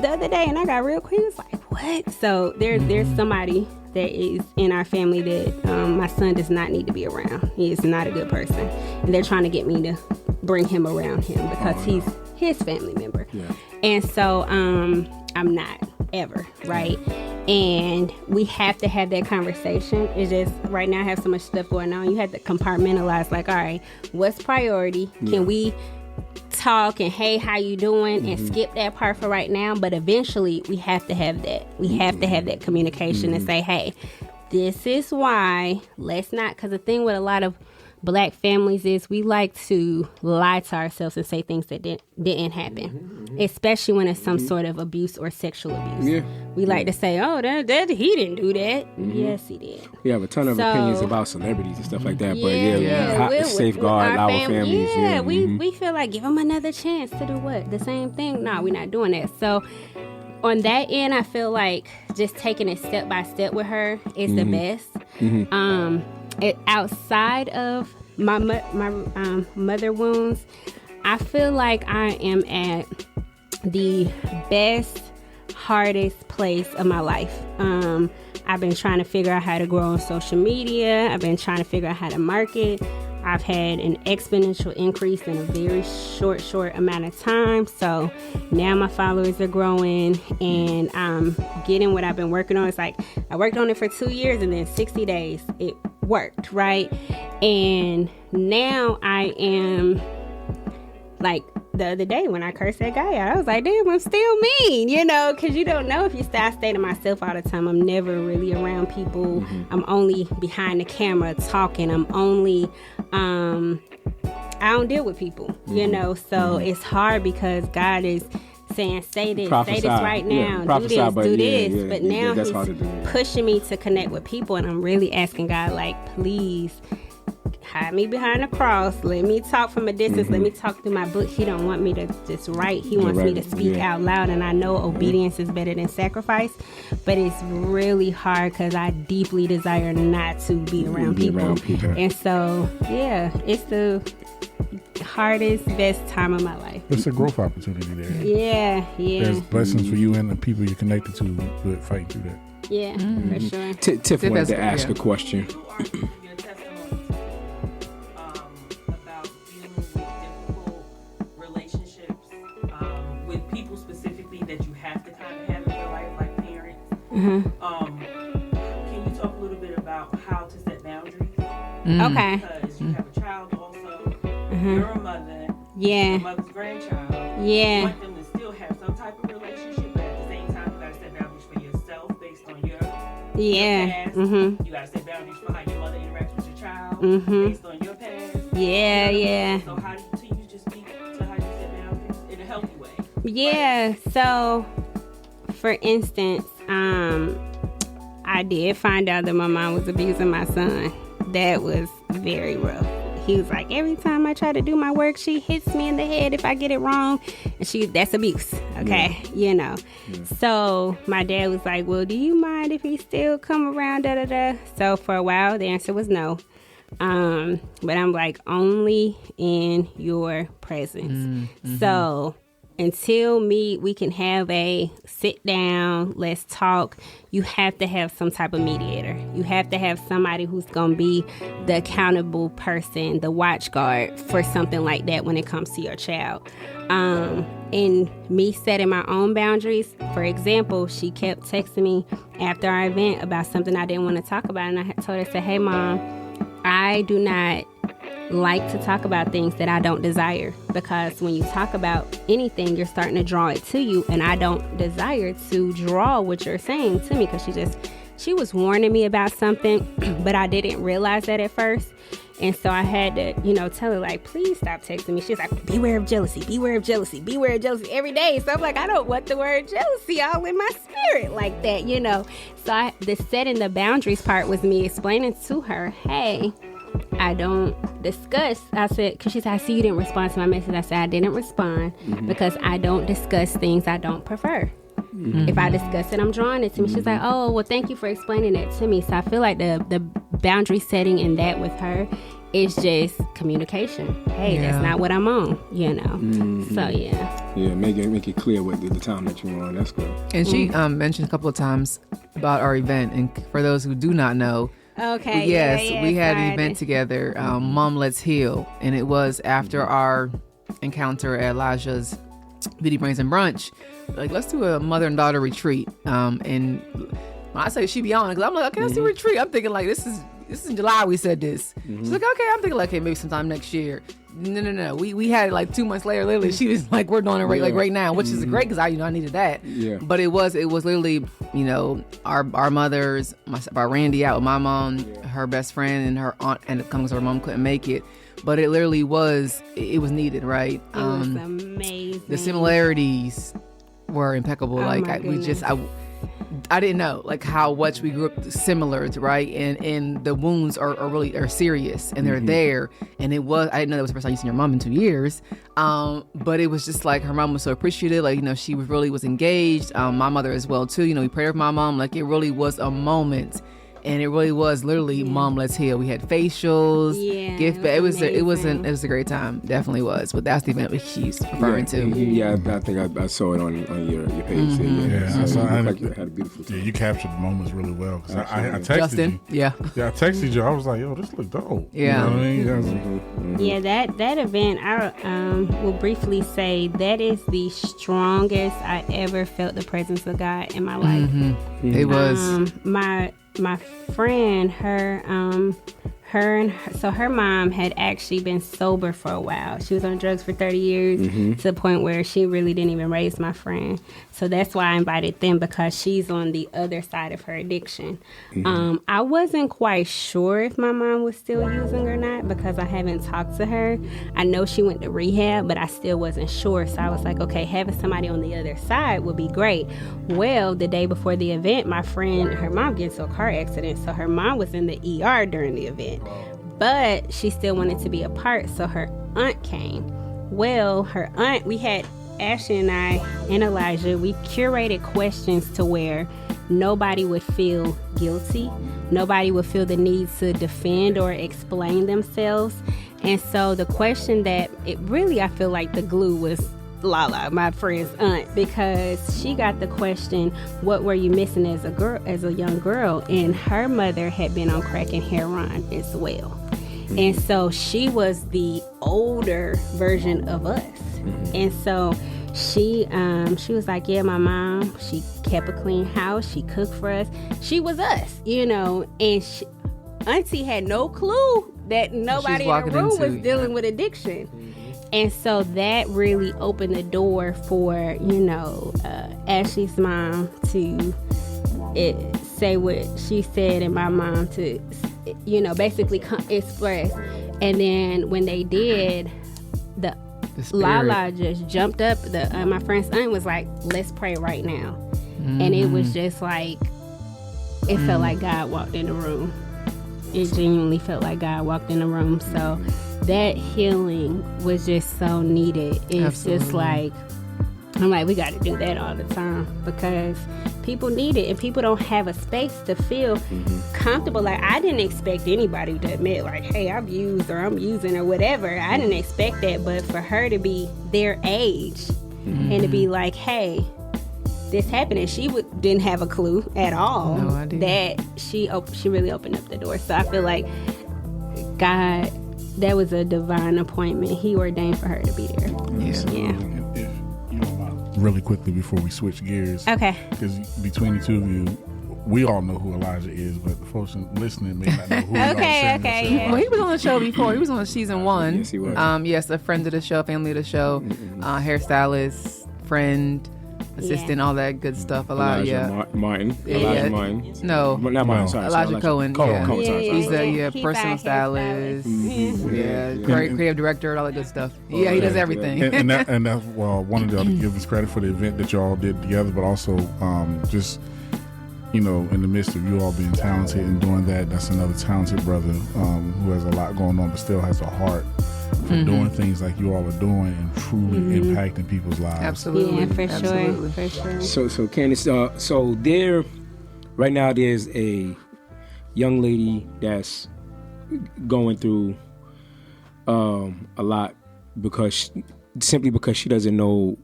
E: The other day, and I got real quick. He was like, what? So there's somebody that is in our family that my son does not need to be around. He is not a good person. And they're trying to get me to bring him around him because he's his family member. Yeah. And so I'm not ever, right? And we have to have that conversation. It's just right now I have so much stuff going on. You have to compartmentalize, like, all right, what's priority? Can we talk and hey, how you doing, and skip that part for right now? But eventually we have to have that. We have to have that communication and say, hey, this is why. Let's not, because the thing with a lot of Black families is we like to lie to ourselves and say things that didn't happen, especially when it's some sort of abuse or sexual abuse. We like to say, oh, that he didn't do that. Yes, he did. We have
A: a ton of opinions about celebrities and stuff like that, but safeguard our families.
E: We feel like give them another chance to do what? The same thing? No, we're not doing that. So on that end, I feel like just taking it step by step with her is the best. Outside of my mother wounds, I feel like I am at the best, hardest place of my life. I've been trying to figure out how to grow on social media. I've been trying to figure out how to market. I've had an exponential increase in a very short amount of time. So now my followers are growing and I'm getting what I've been working on. It's like I worked on it for 2 years and then 60 days it worked, right? And now I am like the other day when I cursed that guy out, I was like, damn, I'm still mean, because you don't know if you stay. I stay to myself all the time. I'm never really around people. I'm only behind the camera talking. I'm only, I don't deal with people, so it's hard because God is saying, say this right now, do this. But now he's pushing me to connect with people, and I'm really asking God, like, please hide me behind the cross. Let me talk from a distance. Let me talk through my book. He don't want me to just write. He wants me to speak out loud. And I know obedience is better than sacrifice, but it's really hard because I deeply desire not to be around people. And so, it's the hardest, best time of my life.
D: It's a growth opportunity there.
E: Yeah.
D: There's blessings for you and the people you're connected to with fighting through that.
E: Yeah, for sure.
A: Tiff wanted to ask a question.
F: Can you talk a little bit about how to set boundaries?
E: Okay.
F: Because you have a child also. You're a mother.
E: Your
F: mother's grandchild.
E: Yeah.
F: You want them to still have some type of relationship, but at the same time, you got to set boundaries for yourself based on your past. You got to set boundaries for how your mother interacts with your child based on your past. So how do you just speak to how you set boundaries in a healthy way?
E: Yeah. So, for instance, I did find out that my mom was abusing my son. That was very rough. He was like, every time I try to do my work, she hits me in the head if I get it wrong. And that's abuse. Okay. So my dad was like, well, do you mind if he still come around? So for a while, the answer was no. But I'm like, only in your presence. So until we can have a sit down, let's talk, you have to have some type of mediator. You have to have somebody who's going to be the accountable person, the watch guard for something like that when it comes to your child. And me setting my own boundaries, for example, she kept texting me after our event about something I didn't want to talk about. And I had told her, say, hey, Mom, I do not like to talk about things that I don't desire, because when you talk about anything, you're starting to draw it to you, and I don't desire to draw what you're saying to me, because she was warning me about something, but I didn't realize that at first. And so I had to, tell her, like, please stop texting me. She's like, beware of jealousy, beware of jealousy, beware of jealousy every day. So I'm like, I don't want the word jealousy all in my spirit like that, So the setting the boundaries part was me explaining to her, hey, I don't discuss. I said, because she said, I see you didn't respond to my message. I said, I didn't respond because I don't discuss things I don't prefer. If I discuss it, I'm drawing it to me. She's like, oh, well, thank you for explaining it to me. So I feel like the boundary setting in that with her is just communication. Hey, that's not what I'm on, So, yeah.
A: Yeah, make it clear what the time that you're on. That's good.
C: And she mentioned a couple of times about our event. And for those who do not know,
E: okay.
C: Yes, we had an event together, Mom Let's Heal, and it was after our encounter at Elijah's Beauty Brains and Brunch. Like, let's do a mother and daughter retreat. And when I say she be on, because I'm like, okay, let's do a retreat. I'm thinking like this is in July. We said this. She's like, okay. I'm thinking like, okay, maybe sometime next year. No. We had it like 2 months later. Literally, she was like, we're doing it right now, which is great because I needed that. Yeah. But it was literally, our mothers, our Randy out with my mom, her best friend, and her aunt, and because her mom couldn't make it. But it literally was needed, right?
E: It was amazing.
C: The similarities were impeccable. I didn't know like how much we grew up similar, right? And the wounds are serious, and they're there. And I didn't know that was the first time you've seen your mom in 2 years. But it was just like her mom was so appreciative. Like, she really was engaged. My mother as well too. We prayed for my mom. Like, it really was a moment. And it really was literally Mom Let's Heal. We had facials, gift bag. It was a great time. Definitely was. But that's the event she's referring to.
A: Yeah, I think I saw it on your page. You had a beautiful time.
D: Yeah, you captured the moments really well. Cause I texted
C: Justin,
D: you. Yeah, I texted you. I was like, yo, this look dope.
C: Yeah.
D: You know what I mean?
E: Yeah, that event, I will briefly say that is the strongest I ever felt the presence of God in my life.
C: It was.
E: My friend, her mom had actually been sober for a while. She was on drugs for 30 years to the point where she really didn't even raise my friend. So that's why I invited them, because she's on the other side of her addiction. I wasn't quite sure if my mom was still using or not, because I haven't talked to her. I know she went to rehab, but I still wasn't sure. So I was like, okay, having somebody on the other side would be great. Well, the day before the event, my friend, her mom gets into a car accident. So her mom was in the ER during the event. But she still wanted to be a part, so her aunt came. Well, her aunt, we had Ashley and I and Elijah, we curated questions to where nobody would feel guilty. Nobody would feel the need to defend or explain themselves. And so the question that I feel like the glue was Lala, my friend's aunt, because she got the question, what were you missing as a young girl? And her mother had been on crack and heroin as well. And so she was the older version of us. And so she was like, yeah, my mom, she kept a clean house. She cooked for us. She was us, and Auntie had no clue that nobody in the room was dealing with addiction. And so that really opened the door for, Ashley's mom to say what she said, and my mom to, basically express. And then when they did, the Lala just jumped up. My friend's aunt was like, let's pray right now. And it was just like, it felt like God walked in the room. It genuinely felt like God walked in the room. So that healing was just so needed. It's just like, I'm like, we got to do that all the time, because people need it, and people don't have a space to feel comfortable. Like, I didn't expect anybody to admit, like, hey, I've used or I'm using or whatever. I didn't expect that, but for her to be their age and to be like, hey, this happened, and she didn't have a clue at all.
C: No idea.
E: That she really opened up the door. So I feel like God, that was a divine appointment. He ordained for her to be there. Yeah.
D: If you don't mind, really quickly before we switch gears.
E: Okay.
D: Because between the two of you, we all know who Elijah is, but the folks listening may not know who he is.
E: Okay, yeah.
C: Well, he was on the show before. He was on season 1.
A: Yes, he was.
C: Yes, a friend of the show, family of the show, hairstylist, friend, assistant, all that good stuff.
A: Elijah Martin. Elijah Martin.
C: No,
A: Not Martin. Sorry.
C: Elijah Cohen.
A: Cohen.
C: Yeah.
A: Sorry.
C: He's a
E: He's
C: personal
E: our
C: stylist.
E: hairstylist.
C: Yeah, creative director, all that good stuff. Yeah, he does everything.
D: and that's well, wanted to give us credit for the event that y'all did together, but also just in the midst of you all being talented and doing that, that's another talented brother who has a lot going on, but still has a heart for doing things like you all are doing and truly impacting people's lives.
C: Absolutely.
E: Yeah, for
C: Absolutely.
E: sure. For sure.
A: So Kandice, so there, right now there's a young lady that's going through a lot simply because she doesn't know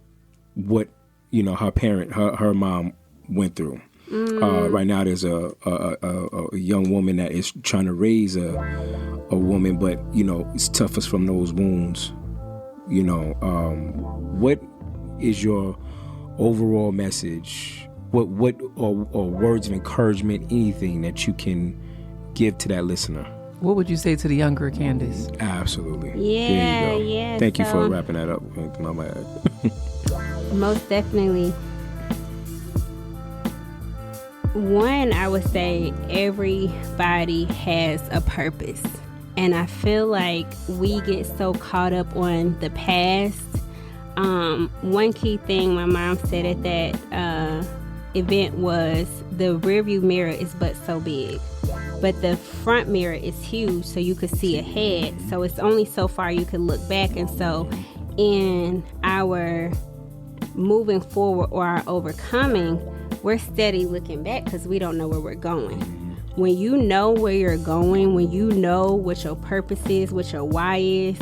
A: what her parent, her mom went through. Right now there's a young woman that is trying to raise a woman, but it's toughest from those wounds. What is your overall message? What or words of encouragement, anything that you can give to that listener?
C: What would you say to the younger Kandice?
A: Absolutely.
E: Yeah,
A: there you go.
E: yeah.
A: Thank you for wrapping that up. My bad.
E: Most definitely. One, I would say everybody has a purpose. And I feel like we get so caught up on the past. One key thing my mom said at that event was the rearview mirror is but so big. But the front mirror is huge, so you could see ahead. So it's only so far you can look back. And so in our moving forward or our overcoming, we're steady looking back because we don't know where we're going. When you know where you're going, when you know what your purpose is, what your why is,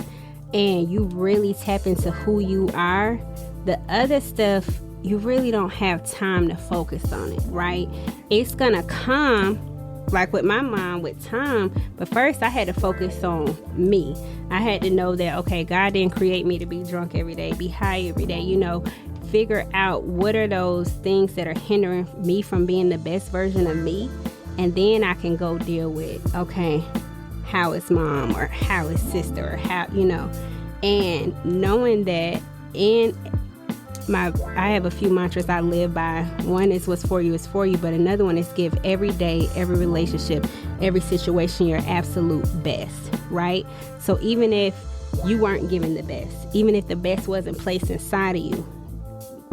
E: and you really tap into who you are, the other stuff, you really don't have time to focus on it, right? It's gonna come, like with my mom, with time, but first I had to focus on me. I had to know that, okay, God didn't create me to be drunk every day, be high every day, figure out what are those things that are hindering me from being the best version of me. And then I can go deal with, okay, how is mom or how is sister or how, and knowing that I have a few mantras I live by. One is what's for you is for you, but another one is give every day, every relationship, every situation your absolute best, right? So even if you weren't given the best, even if the best wasn't placed inside of you,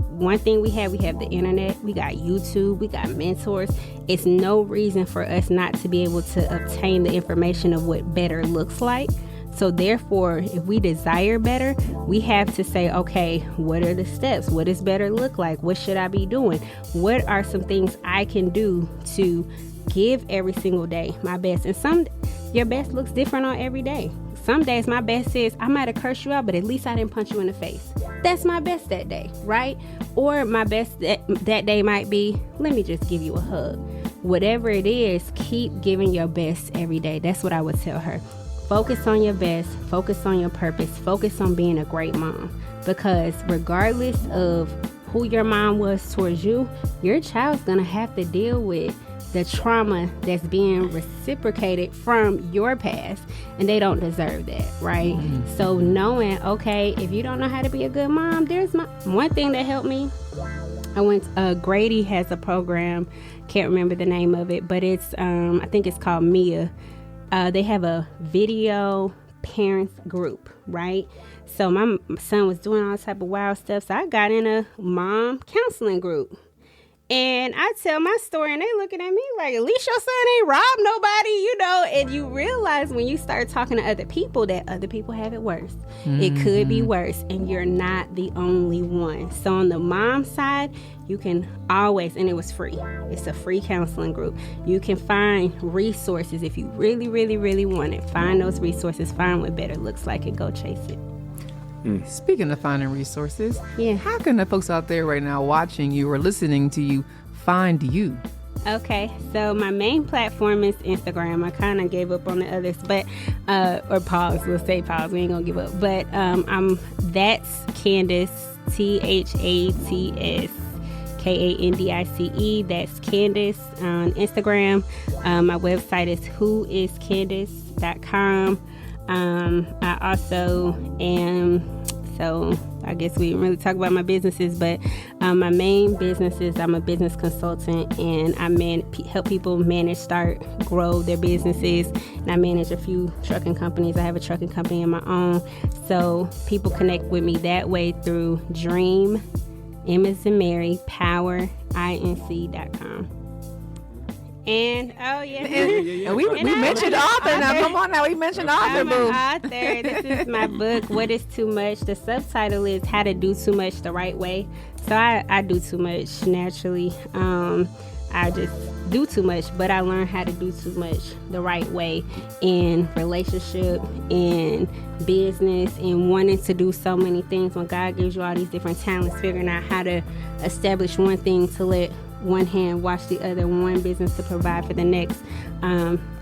E: one thing we have the internet, we got YouTube, we got mentors. It's no reason for us not to be able to obtain the information of what better looks like. So therefore, if we desire better, we have to say, okay, what are the steps? What does better look like? What should I be doing? What are some things I can do to give every single day my best? And your best looks different on every day. Some days my best is I might have cursed you out, but at least I didn't punch you in the face. That's my best that day, right? Or my best that day might be, let me just give you a hug. Whatever it is, keep giving your best every day. That's what I would tell her. Focus on your best, focus on your purpose, focus on being a great mom. Because regardless of who your mom was towards you, your child's gonna have to deal with the trauma that's being reciprocated from your past, and they don't deserve that, right? Mm-hmm. So knowing, okay, if you don't know how to be a good mom, there's one thing that helped me. Grady has a program, can't remember the name of it, but it's I think it's called Mia. They have a video parents group, right? So my son was doing all type of wild stuff, so I got in a mom counseling group. And I tell my story, and they looking at me like, at least your son ain't robbed nobody, And you realize when you start talking to other people that other people have it worse. Mm-hmm. It could be worse, and you're not the only one. So on the mom side, you can always, and it was free. It's a free counseling group. You can find resources if you really, really, really want it. Find those resources, find what better looks like, and go chase it.
C: Speaking of finding resources,
E: Yeah.
C: how can the folks out there right now watching you or listening to you find you?
E: Okay, so my main platform is Instagram. I kind of gave up on the others, but or pause. We'll say pause. We ain't gonna give up. But that's Kandice, THATS. Kandice. That's Kandice on Instagram. My website is whoiskandice.com. I also am, so I guess we didn't really talk about my businesses, but my main business is I'm a business consultant, and I help people manage, start, grow their businesses. And I manage a few trucking companies. I have a trucking company of my own. So people connect with me that way through Dream, M as in Mary, Power, INC.com. And
C: And we mentioned author now. Come on now, we mentioned author,
E: I'm
C: boo.
E: an author. This is my book, What is Too Much? The subtitle is How to Do Too Much the Right Way. So I do too much naturally. I just do too much, but I learned how to do too much the right way in relationship, in business, in wanting to do so many things. When God gives you all these different talents, figuring out how to establish one thing to let one hand watch the other, one business to provide for the next.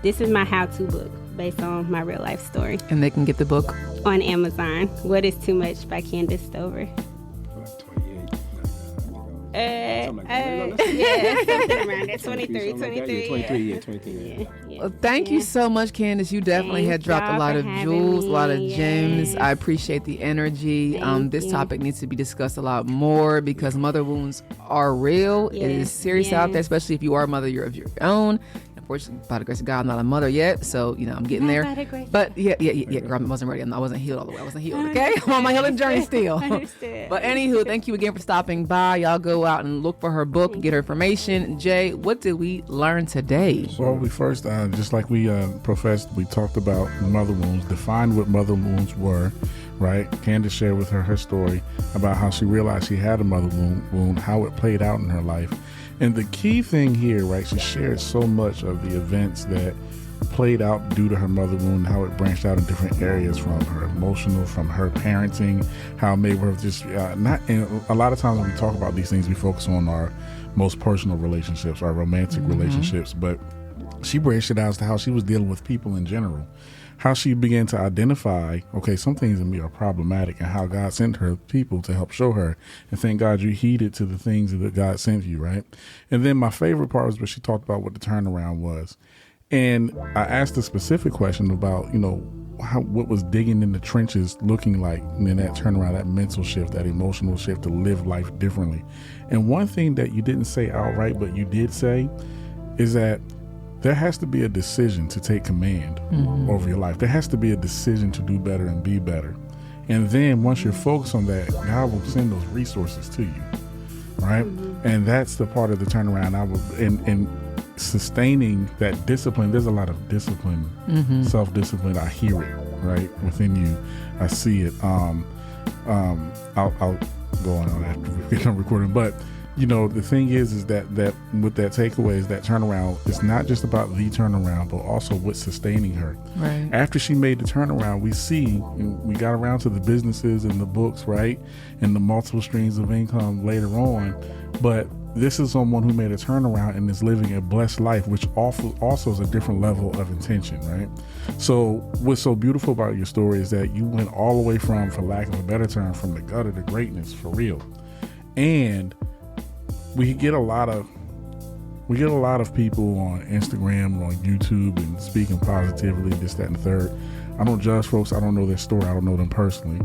E: This is my how-to book based on my real life story.
C: And they can get the book
E: On Amazon. What is Too Much by Kandice Stover. Something around that. 23.
A: 23.
C: Well, thank you so much, Kandice. You definitely
E: Thank
C: had dropped a
E: y'all
C: lot
E: for
C: of
E: having
C: jewels, a lot of
E: me.
C: gems.
E: Yes.
C: I appreciate the energy.
E: Thank
C: This
E: you.
C: topic needs to be discussed a lot more because mother wounds are real. It is
E: Yes,
C: serious out there,
E: yes.
C: especially if you are a mother of your own. Unfortunately, by the grace of God, I'm not a mother yet, so I'm getting
E: Not
C: there.
E: by the grace.
C: But yeah, girl, I wasn't ready. I wasn't healed all the way. I wasn't healed. Okay, I'm on my healing journey still.
E: Understood.
C: But anywho, thank you again for stopping by. Y'all go out and look for her book, get her information. Jay, what did we learn today?
D: Well, we first, just like we professed, we talked about mother wounds, defined what mother wounds were, right? Kandice shared with her story about how she realized she had a mother wound, how it played out in her life. And the key thing here, right, she shared so much of the events that played out due to her mother wound, how it branched out in different areas, from her emotional, from her parenting, how it made her just not. And a lot of times when we talk about these things, we focus on our most personal relationships, our romantic relationships, but she branched it out as to how she was dealing with people in general, how she began to identify, okay, some things in me are problematic, and how God sent her people to help show her. And thank God you heeded to the things that God sent you, right? And then my favorite part was where she talked about what the turnaround was. And I asked a specific question about, what was digging in the trenches looking like, and then that turnaround, that mental shift, that emotional shift to live life differently. And one thing that you didn't say outright, but you did say, is that there has to be a decision to take command over your life. There has to be a decision to do better and be better. And then once you're focused on that, God will send those resources to you, right? And that's the part of the turnaround. And sustaining that discipline, there's a lot of discipline, self-discipline. I hear it, right, within you. I see it. I'll go on after we get done recording. But the thing is that with that takeaway is that turnaround. It's not just about the turnaround, but also what's sustaining her.
C: Right.
D: After she made the turnaround, we got around to the businesses and the books, right, and the multiple streams of income later on. But this is someone who made a turnaround and is living a blessed life, which also is a different level of intention, right? So what's so beautiful about your story is that you went all the way from, for lack of a better term, from the gutter to greatness, for real. And we get a lot of people on Instagram or on YouTube and speaking positively, this, that, and the third. I don't judge folks. I don't know their story. I don't know them personally.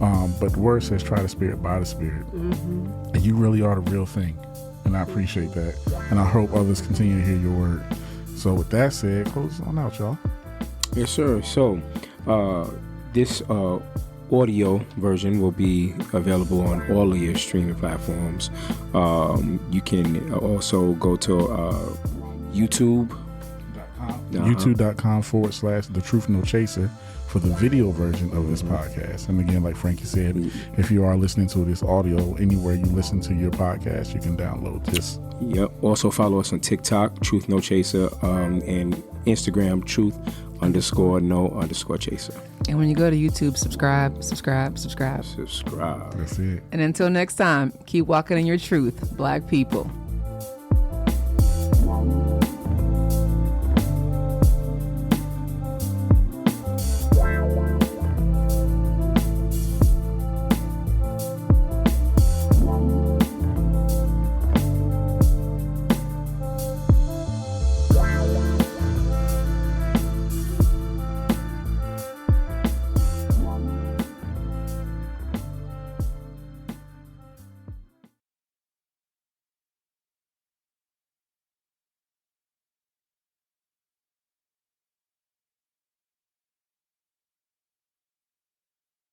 D: But the word says, try the spirit by the spirit. And you really are the real thing. And I appreciate that. And I hope others continue to hear your word. So with that said, close on out, y'all.
A: Yes, sir. So this audio version will be available on all of your streaming platforms. You can also go to YouTube.
D: YouTube.com/The Truth No Chaser for the video version of this podcast. And again, like Frankie said, if you are listening to this audio anywhere you listen to your podcast, you can download this.
A: Yep. Also follow us on TikTok, Truth No Chaser, and Instagram, Truth _no_chaser.
C: And when you go to YouTube, subscribe.
A: Subscribe.
D: That's it.
C: And until next time, keep walking in your truth, Black people.